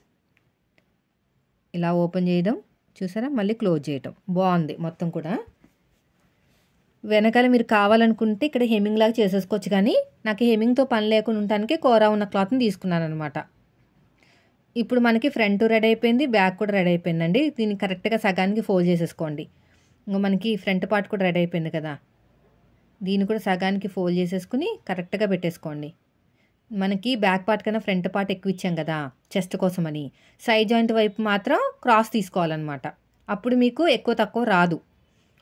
ఇలా ఓపెన్ చేయడం చూసారా, మళ్ళీ క్లోజ్ చేయటం, బాగుంది మొత్తం కూడా. వెనకాల మీరు కావాలనుకుంటే ఇక్కడ హెమ్మింగ్ లాగా చేసేసుకోవచ్చు, కానీ నాకు హెమ్మింగ్తో పని లేకుండా ఉండటానికి కోరా ఉన్న క్లాత్ని తీసుకున్నాను అనమాట. ఇప్పుడు మనకి ఫ్రంట్ రెడీ అయిపోయింది, బ్యాక్ కూడా రెడీ అయిపోయిందండి. దీన్ని కరెక్ట్గా సగానికి ఫోల్డ్ చేసేసుకోండి. ఇంకా మనకి ఫ్రంట్ పార్ట్ కూడా రెడీ అయిపోయింది కదా, దీన్ని కూడా సగానికి ఫోల్డ్ చేసేసుకుని కరెక్ట్గా పెట్టేసుకోండి. మనకి బ్యాక్ పార్ట్ కన్నా ఫ్రంట్ పార్ట్ ఎక్కువ ఇచ్చాం కదా చెస్ట్ కోసం అని, సైడ్ జాయింట్ వైపు మాత్రం క్రాస్ తీసుకోవాలన్నమాట. అప్పుడు మీకు ఎక్కువ తక్కువ రాదు.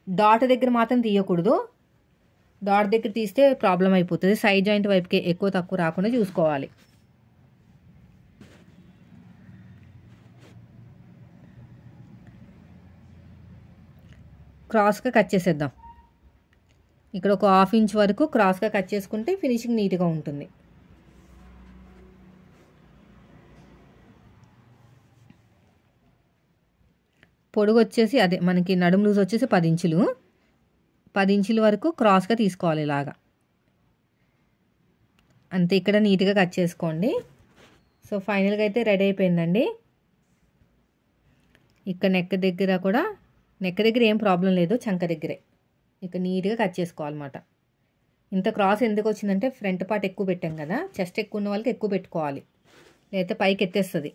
డాట్ దగ్గర మాత్రం తీయకూడదు, డాట్ దగ్గర తీస్తే ప్రాబ్లం అయిపోతుంది. సైడ్ జాయింట్ వైపుకి ఎక్కువ తక్కువ రాకుండా చూసుకోవాలి. క్రాస్గా కట్ చేసేద్దాం. ఇక్కడ ఒక 1/2 ఇంచ్ వరకు క్రాస్గా కట్ చేసుకుంటే ఫినిషింగ్ నీట్గా ఉంటుంది. పొడుగు వచ్చేసి అదే మనకి నడుము లూజ్ వచ్చేసి 10 ఇంచులు, 10 ఇంచుల వరకు క్రాస్గా తీసుకోవాలి ఇలాగా. అంతే, ఇక్కడ నీట్గా కట్ చేసుకోండి. సో ఫైనల్గా అయితే రెడీ అయిపోయిందండి. ఇక్కడ నెక్ దగ్గర ఏం ప్రాబ్లం లేదు, చంక దగ్గరే ఇక నీట్గా కట్ చేసుకోవాలన్నమాట. ఇంత క్రాస్ ఎందుకు వచ్చిందంటే ఫ్రంట్ పార్ట్ ఎక్కువ పెట్టాం కదా, చెస్ట్ ఎక్కువ ఉన్న వాళ్ళకి ఎక్కువ పెట్టుకోవాలి, లేకపోతే పైకి ఎత్తేస్తుంది.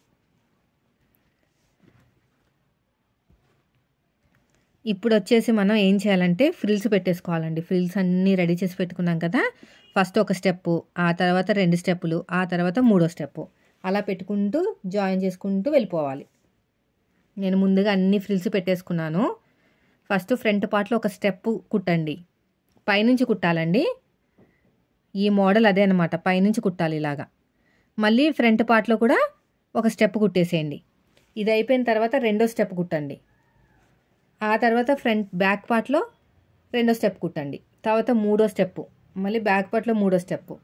ఇప్పుడు వచ్చేసి మనం ఏం చేయాలంటే ఫ్రిల్స్ పెట్టేసుకోవాలండి. ఫ్రిల్స్ అన్నీ రెడీ చేసి పెట్టుకున్నాం కదా, ఫస్ట్ ఒక స్టెప్పు, ఆ తర్వాత 2 స్టెప్పులు, ఆ తర్వాత 3వ స్టెప్పు, అలా పెట్టుకుంటూ జాయిన్ చేసుకుంటూ వెళ్ళిపోవాలి. నేను ముందుగా అన్ని ఫ్రిల్స్ పెట్టేసుకున్నాను. ఫస్ట్ ఫ్రంట్ పార్ట్లో ఒక స్టెప్ కుట్టండి, పైనుంచి కుట్టాలండి. ఈ మోడల్ అదే అనమాట, పైనుంచి కుట్టాలి ఇలాగా. మళ్ళీ ఫ్రంట్ పార్ట్లో కూడా ఒక స్టెప్ కుట్టేసేయండి. ఇది అయిపోయిన తర్వాత 2వ స్టెప్ కుట్టండి. ఆ తర్వాత బ్యాక్ పార్ట్లో 2వ స్టెప్ కుట్టండి. తర్వాత 3వ స్టెప్పు, మళ్ళీ బ్యాక్ పార్ట్లో 3వ స్టెప్పు,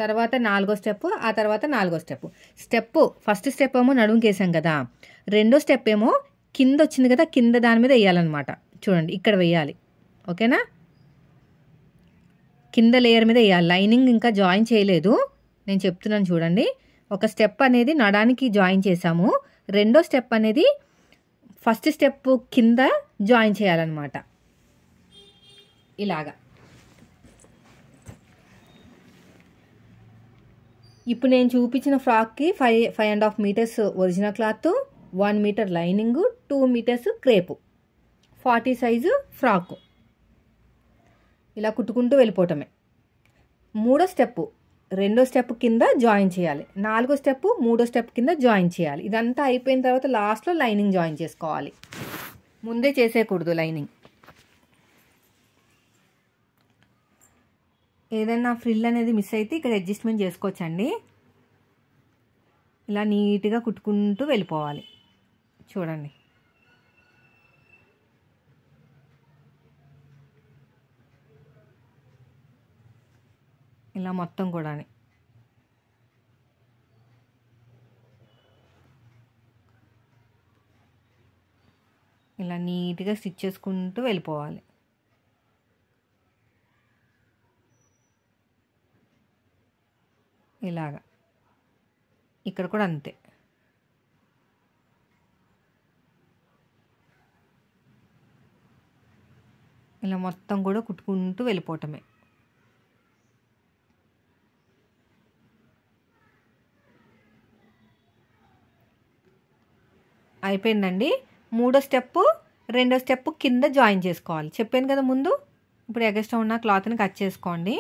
తర్వాత 4వ స్టెప్పు, ఆ తర్వాత 4వ స్టెప్పు. ఫస్ట్ స్టెప్ ఏమో నడుముకి వేసాం కదా, 2వ స్టెప్ ఏమో కింద వచ్చింది కదా, కింద దాని మీద వేయాలన్నమాట. చూడండి ఇక్కడ వేయాలి, ఓకేనా? కింద లేయర్ మీద వేయాలి. లైనింగ్ ఇంకా జాయిన్ చేయలేదు, నేను చెప్తున్నాను చూడండి. ఒక స్టెప్ అనేది నడానికి జాయిన్ చేసాము, 2వ స్టెప్ అనేది ఫస్ట్ స్టెప్ కింద జాయిన్ చేయాలన్నమాట. ఇలాగా ఇప్పుడు నేను చూపించిన ఫ్రాక్కి 5.5 meters original cloth, 1 meter lining, 2 meters crepe, 40 size frock. ఇలా కుట్టుకుంటూ వెళ్ళిపోవటమే. 3వ స్టెప్ 2వ స్టెప్ కింద జాయిన్ చేయాలి, 4వ స్టెప్ 3వ స్టెప్ కింద జాయిన్ చేయాలి. ఇదంతా అయిపోయిన తర్వాత లాస్ట్లో లైనింగ్ జాయిన్ చేసుకోవాలి, ముందే చేసేయకూడదు లైనింగ్. ఏదైనా ఫ్రిల్ అనేది మిస్ అయితే ఇక్కడ అడ్జస్ట్మెంట్ చేసుకోవచ్చండి. ఇలా నీట్గా కుట్టుకుంటూ వెళ్ళిపోవాలి. చూడండి, ఇలా మొత్తం కూడా ఇలా నీట్గా స్టిచ్ చేసుకుంటూ వెళ్ళిపోవాలి. ఇలాగా ఇక్కడ కూడా అంతే. ఇలా మొత్తం కూడా కుట్టుకుంటూ వెళ్ళిపోవటమే. అయిపోయిందండి. 3వ స్టెప్ 2వ స్టెప్ కింద జాయిన్ చేసుకోవాలి, చెప్పాను కదా ముందు. ఇప్పుడు ఎగస్ట్రా ఉన్న క్లాత్ని కట్ చేసుకోండి.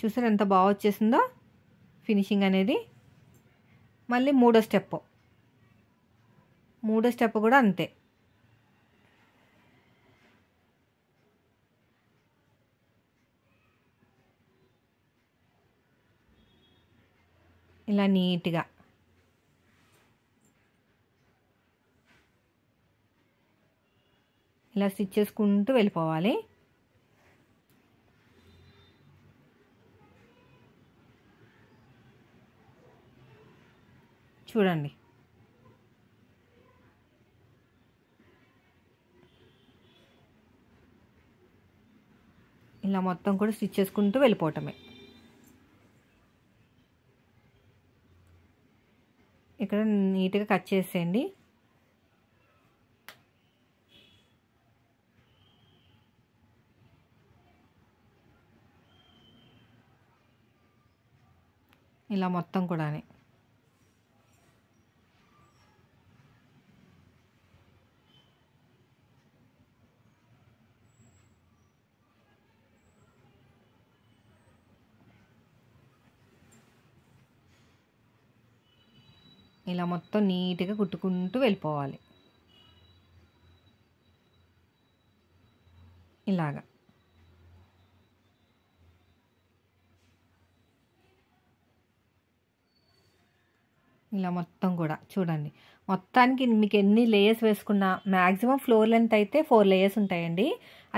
చూసారు ఎంత బాగా వచ్చేసిందో ఫినిషింగ్ అనేది. మళ్ళీ 3వ స్టెప్ కూడా అంతే. ఇలా నీట్గా ఇలా స్టిచ్ చేసుకుంటూ వెళ్ళిపోవాలి. చూడండి, ఇలా మొత్తం కూడా స్టిచ్ చేసుకుంటూ వెళ్ళిపోవటమే. ఇక్కడ నీట్గా కట్ చేసేయండి. ఇలా మొత్తం కూడా ఇలా మొత్తం నీట్గా కుట్టుకుంటూ వెళ్ళిపోవాలి. ఇలాగా ఇలా మొత్తం కూడా చూడండి. మొత్తానికి మీకు ఎన్ని లేయర్స్ వేసుకున్నా మ్యాక్సిమం ఫ్లోర్ లెంత్ అయితే 4 లేయర్స్ ఉంటాయండి.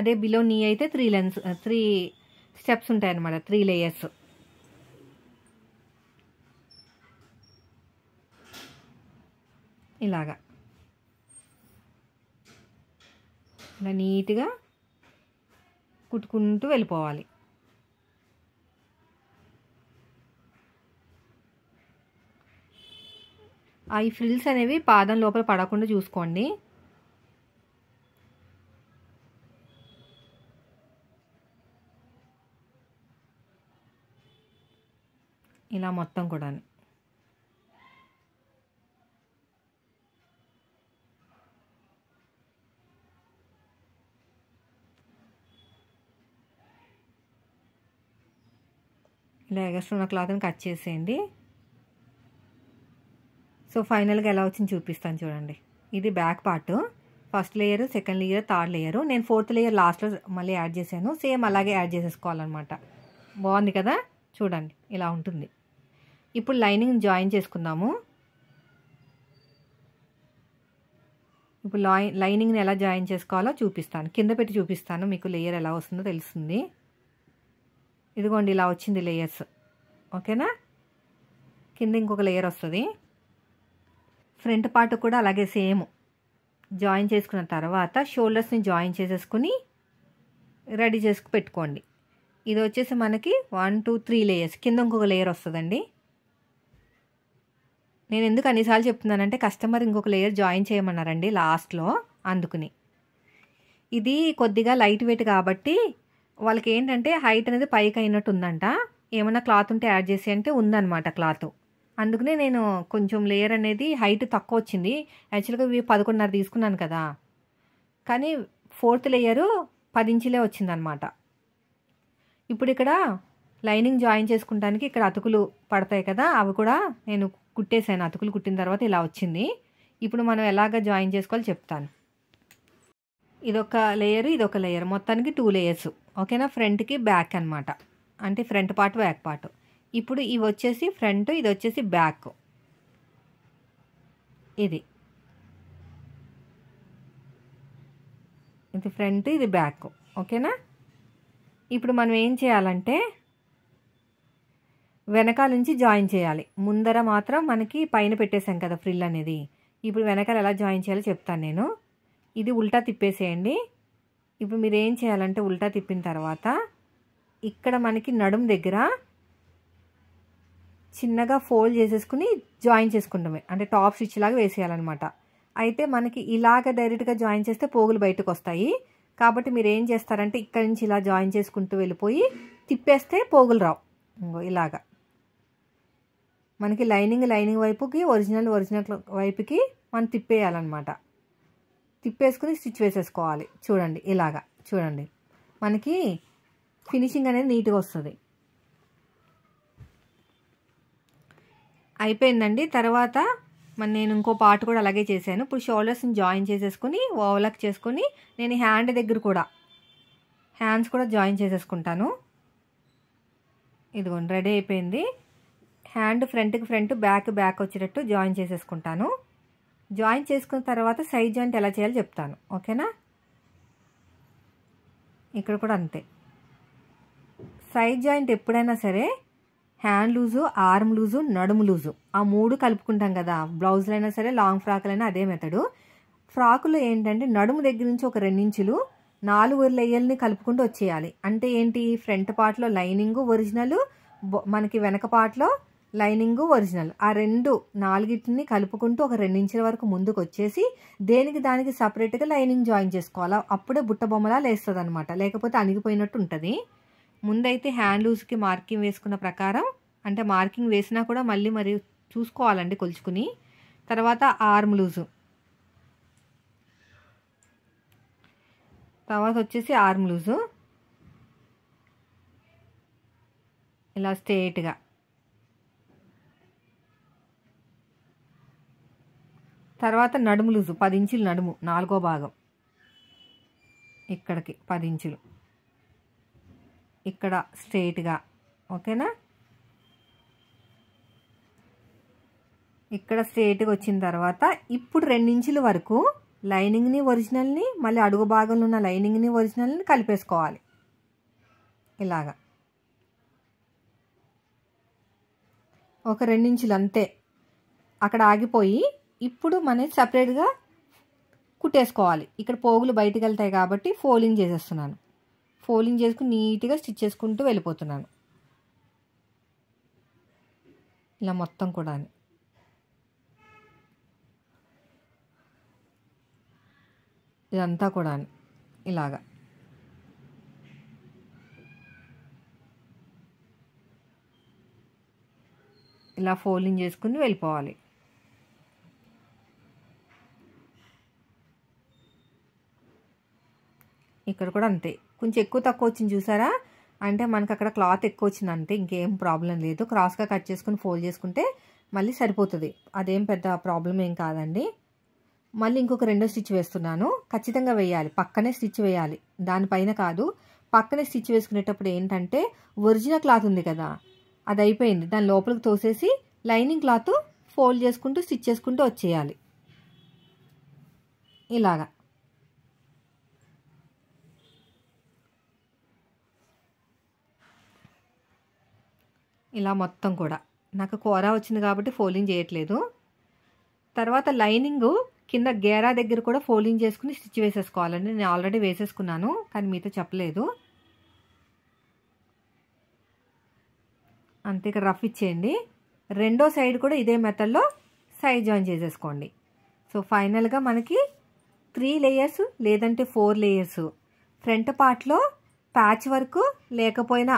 అదే బిలో నీ అయితే 3 స్టెప్స్ ఉంటాయి అన్నమాట, 3 లేయర్స్. ఇలాగా ఇలా నీట్గా కుట్టుకుంటూ వెళ్ళిపోవాలి. ఈ ఫ్రిల్స్ అనేవి పాదం లోపల పడకుండా చూసుకోండి. ఇలా మొత్తం కూడా ఇలా ఎగస్ట్రా ఉన్న క్లాత్ని కట్ చేసేయండి. సో ఫైనల్గా ఎలా వచ్చింది చూపిస్తాను చూడండి. ఇది back part, first layer, second layer, third layer. నేను ఫోర్త్ లేయర్ లాస్ట్లో మళ్ళీ యాడ్ చేశాను. సేమ్ అలాగే యాడ్ చేసేసుకోవాలన్నమాట. బాగుంది కదా, చూడండి ఇలా ఉంటుంది. ఇప్పుడు లైనింగ్ జాయిన్ చేసుకుందాము. ఇప్పుడు లైనింగ్ని ఎలా జాయిన్ చేసుకోవాలో చూపిస్తాను, కింద పెట్టి చూపిస్తాను, మీకు లేయర్ ఎలా వస్తుందో తెలుస్తుంది. ఇదిగోండి ఇలా వచ్చింది లేయర్స్. ఓకేనా, కింద ఇంకొక లేయర్ వస్తుంది. ఫ్రంట్ పార్ట్ కూడా అలాగే సేమ్ జాయిన్ చేసుకున్న తర్వాత షోల్డర్స్ని జాయిన్ చేసేసుకుని రెడీ చేసుకు పెట్టుకోండి. ఇది వచ్చేసి మనకి 1 2 3 లేయర్స్, కింద ఇంకొక లేయర్ వస్తుందండి. నేను ఎందుకు అన్నిసార్లు చెప్తున్నానంటే కస్టమర్ ఇంకొక లేయర్ జాయిన్ చేయమన్నారండి లాస్ట్లో, అందుకుని. ఇది కొద్దిగా లైట్ వెయిట్ కాబట్టి వాళ్ళకి ఏంటంటే హైట్ అనేది పైకి అయినట్టు ఉందంట. ఏమన్నా క్లాత్ ఉంటే యాడ్ చేసి అంటే ఉందన్నమాట క్లాత్. అందుకనే నేను కొంచెం లేయర్ అనేది హైట్ తక్కువ వచ్చింది. యాక్చువల్గా ఇవి 11.5 తీసుకున్నాను కదా, కానీ ఫోర్త్ లేయరు 10 ఇంచులే వచ్చిందనమాట. ఇప్పుడు ఇక్కడ లైనింగ్ జాయిన్ చేసుకుంటానికి ఇక్కడ అతుకులు పడతాయి కదా, అవి కూడా నేను కుట్టేసాను. అతుకులు కుట్టిన తర్వాత ఇలా వచ్చింది. ఇప్పుడు మనం ఎలాగ జాయిన్ చేసుకోవాలో చెప్తాను. ఇదొక లేయర్, ఇదొక లేయర్, మొత్తానికి 2 లేయర్స్. ఓకేనా, ఫ్రంట్కి బ్యాక్ అనమాట, అంటే ఫ్రంట్ పార్ట్ బ్యాక్ పార్ట్. ఇప్పుడు ఇవి వచ్చేసి ఫ్రంట్, ఇది వచ్చేసి బ్యాక్. ఇది ఫ్రంట్, ఇది బ్యాక్. ఓకేనా, ఇప్పుడు మనం ఏం చేయాలంటే వెనకాల నుంచి జాయిన్ చేయాలి. ముందర మాత్రం మనకి పైన పెట్టేసాం కదా ఫ్రిల్ అనేది. ఇప్పుడు వెనకాల ఎలా జాయిన్ చేయాలో చెప్తాను నేను. ఇది ఉల్టా తిప్పేసేయండి. ఇప్పుడు మీరు ఏం చేయాలంటే ఉల్టా తిప్పిన తర్వాత ఇక్కడ మనకి నడుము దగ్గర చిన్నగా ఫోల్డ్ చేసేసుకుని జాయిన్ చేసుకుంటామే, అంటే టాప్ స్టిచ్ లాగా వేసేయాలన్నమాట. అయితే మనకి ఇలాగ డైరెక్ట్గా జాయిన్ చేస్తే పోగులు బయటకు వస్తాయి. కాబట్టి మీరు ఏం చేస్తారంటే ఇక్కడ నుంచి ఇలా జాయిన్ చేసుకుంటూ వెళ్ళిపోయి తిప్పేస్తే పోగులు రావు. ఇలాగా మనకి లైనింగ్ వైపుకి, ఒరిజినల్ వైపుకి మనం తిప్పేయాలన్నమాట. తిప్పేసుకుని స్టిచ్ వేసేసుకోవాలి. చూడండి ఇలాగా, చూడండి మనకి ఫినిషింగ్ అనేది నీట్గా వస్తుంది. అయిపోయిందండి. తర్వాత నేను ఇంకో పార్ట్ కూడా అలాగే చేశాను. ఇప్పుడు షోల్డర్స్ని జాయిన్ చేసేసుకుని ఓవర్లాక్ చేసుకుని నేను హ్యాండ్ దగ్గర కూడా హ్యాండ్స్ కూడా జాయిన్ చేసేసుకుంటాను. ఇదిగోండి రెడీ అయిపోయింది. హ్యాండ్ ఫ్రంట్కి ఫ్రంట్, బ్యాక్ వచ్చేటట్టు జాయిన్ చేసేసుకుంటాను. జాయిన్ చేసుకున్న తర్వాత సైడ్ జాయింట్ ఎలా చేయాలో చెప్తాను. ఓకేనా, ఇక్కడ కూడా అంతే. సైడ్ జాయింట్ ఎప్పుడైనా సరే హ్యాండ్ లూజు, ఆర్మ్ లూజు, నడుము లూజు, ఆ 3 కలుపుకుంటాం కదా. బ్లౌజులు అయినా సరే, లాంగ్ ఫ్రాకులైనా అదే మెథడు. ఫ్రాకులు ఏంటంటే నడుము దగ్గర నుంచి ఒక 2 ఇంచులు 4 లేయర్ని కలుపుకుంటూ వచ్చేయాలి. అంటే ఏంటి, ఫ్రంట్ పార్ట్లో లైనింగ్ ఒరిజినల్, మనకి వెనక పార్ట్లో లైనింగ్ ఒరిజినల్, ఆ 4 కలుపుకుంటూ ఒక 2 ఇంచుల వరకు ముందుకు వచ్చేసి దానికి సపరేట్గా లైనింగ్ జాయిన్ చేసుకోవాలి. అప్పుడే బుట్ట బొమ్మలా లేస్తుంది అనమాట, లేకపోతే అణిగిపోయినట్టు ఉంటుంది. ముందైతే హ్యాండ్ లూజ్కి మార్కింగ్ వేసుకున్న ప్రకారం, అంటే మార్కింగ్ వేసినా కూడా మళ్ళీ మరి చూసుకోవాలండి కొలుచుకుని. తర్వాత ఆర్మ్ లూజు, తర్వాత వచ్చేసి ఆర్మ్ లూజు ఇలా స్ట్రేట్గా. తర్వాత నడుము లూజు 10 ఇంచులు నడుము, 4వ భాగం ఇక్కడికి 10 ఇంచులు ఇక్కడ స్ట్రేట్గా. ఓకేనా, ఇక్కడ స్ట్రేట్గా వచ్చిన తర్వాత ఇప్పుడు 2 ఇంచుల వరకు లైనింగ్ని ఒరిజినల్ని, మళ్ళీ అడుగు భాగంలో ఉన్న లైనింగ్ని ఒరిజినల్ని కలిపేసుకోవాలి. ఇలాగా ఒక 2 ఇంచులు అంతే. అక్కడ ఆగిపోయి ఇప్పుడు మనం సపరేట్గా కుట్టేసుకోవాలి. ఇక్కడ పోగులు బయటకు వెళ్తాయి కాబట్టి ఫోల్డింగ్ చేసేస్తున్నాను. ఫోల్డింగ్ చేసుకుని నీట్గా స్టిచ్ చేసుకుంటూ వెళ్ళిపోతున్నాను. ఇలా మొత్తం కూడా ఇదంతా కూడా ఇలాగా ఇలా ఫోల్డింగ్ చేసుకుని వెళ్ళిపోవాలి. ఇక్కడ కూడా అంతే, కొంచెం ఎక్కువ తక్కువ వచ్చింది చూసారా, అంటే మనకు అక్కడ క్లాత్ ఎక్కువ వచ్చింది అంతే, ఇంకేం ప్రాబ్లం లేదు. క్రాస్గా కట్ చేసుకుని ఫోల్డ్ చేసుకుంటే మళ్ళీ సరిపోతుంది, అదేం పెద్ద ప్రాబ్లం ఏం కాదండి. మళ్ళీ ఇంకొక రెండో స్టిచ్ వేస్తున్నాను. ఖచ్చితంగా వేయాలి, పక్కనే స్టిచ్ వేయాలి, దానిపైన కాదు. పక్కనే స్టిచ్ వేసుకునేటప్పుడు ఏంటంటే ఒరిజినల్ క్లాత్ ఉంది కదా, అది అయిపోయింది, దాని లోపలికి తోసేసి లైనింగ్ క్లాత్ ఫోల్డ్ చేసుకుంటూ స్టిచ్ చేసుకుంటూ వచ్చేయాలి. ఇలాగా ఇలా మొత్తం కూడా నాకు కూర వచ్చింది కాబట్టి ఫోల్డింగ్ చేయట్లేదు. తర్వాత లైనింగ్ కింద గేరా దగ్గర కూడా ఫోల్డింగ్ చేసుకుని స్టిచ్ వేసేసుకోవాలండి. నేను ఆల్రెడీ వేసేసుకున్నాను కానీ మీతో చెప్పలేదు. అంతే, ఇక్కడ రఫ్ ఇచ్చేయండి. రెండో సైడ్ కూడా ఇదే మెథడ్లో సైడ్ జాయిన్ చేసేసుకోండి. సో ఫైనల్గా మనకి 3 లేయర్స్ లేదంటే 4 లేయర్స్. ఫ్రంట్ పార్ట్లో ప్యాచ్ వర్క్ లేకపోయినా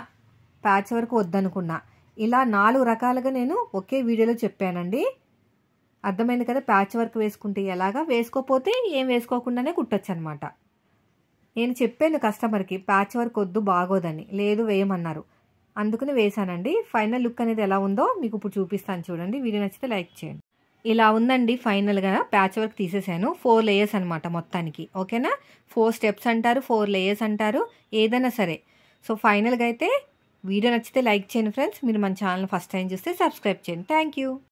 ప్యాచ్ వర్క్ వద్దనుకున్నా ఇలా 4 రకాలుగా నేను ఒకే వీడియోలో చెప్పానండి. అర్థమైంది కదా, ప్యాచ్ వర్క్ వేసుకుంటే ఎలాగా, వేసుకోకపోతే ఏం వేసుకోకుండానే కుట్టచ్చు అనమాట. నేను చెప్పాను కస్టమర్కి ప్యాచ్ వర్క్ వద్దు బాగోదని, లేదు వేయమన్నారు, అందుకని వేసానండి. ఫైనల్ లుక్ అనేది ఎలా ఉందో మీకు ఇప్పుడు చూపిస్తాను చూడండి. వీడియో నచ్చితే లైక్ చేయండి. ఇలా ఉందండి ఫైనల్గా ప్యాచ్ వర్క్ తీసేసాను. 4 లేయర్స్ అనమాట మొత్తానికి, ఓకేనా. 4 స్టెప్స్ అంటారు, 4 లేయర్స్ అంటారు, ఏదైనా సరే. సో ఫైనల్గా అయితే వీడియో నచ్చితే లైక్ చేయండి ఫ్రెండ్స్. మీరు మన ఛానల్ ఫస్ట్ టైం చూస్తే సబ్స్క్రైబ్ చేయండి. Thank you.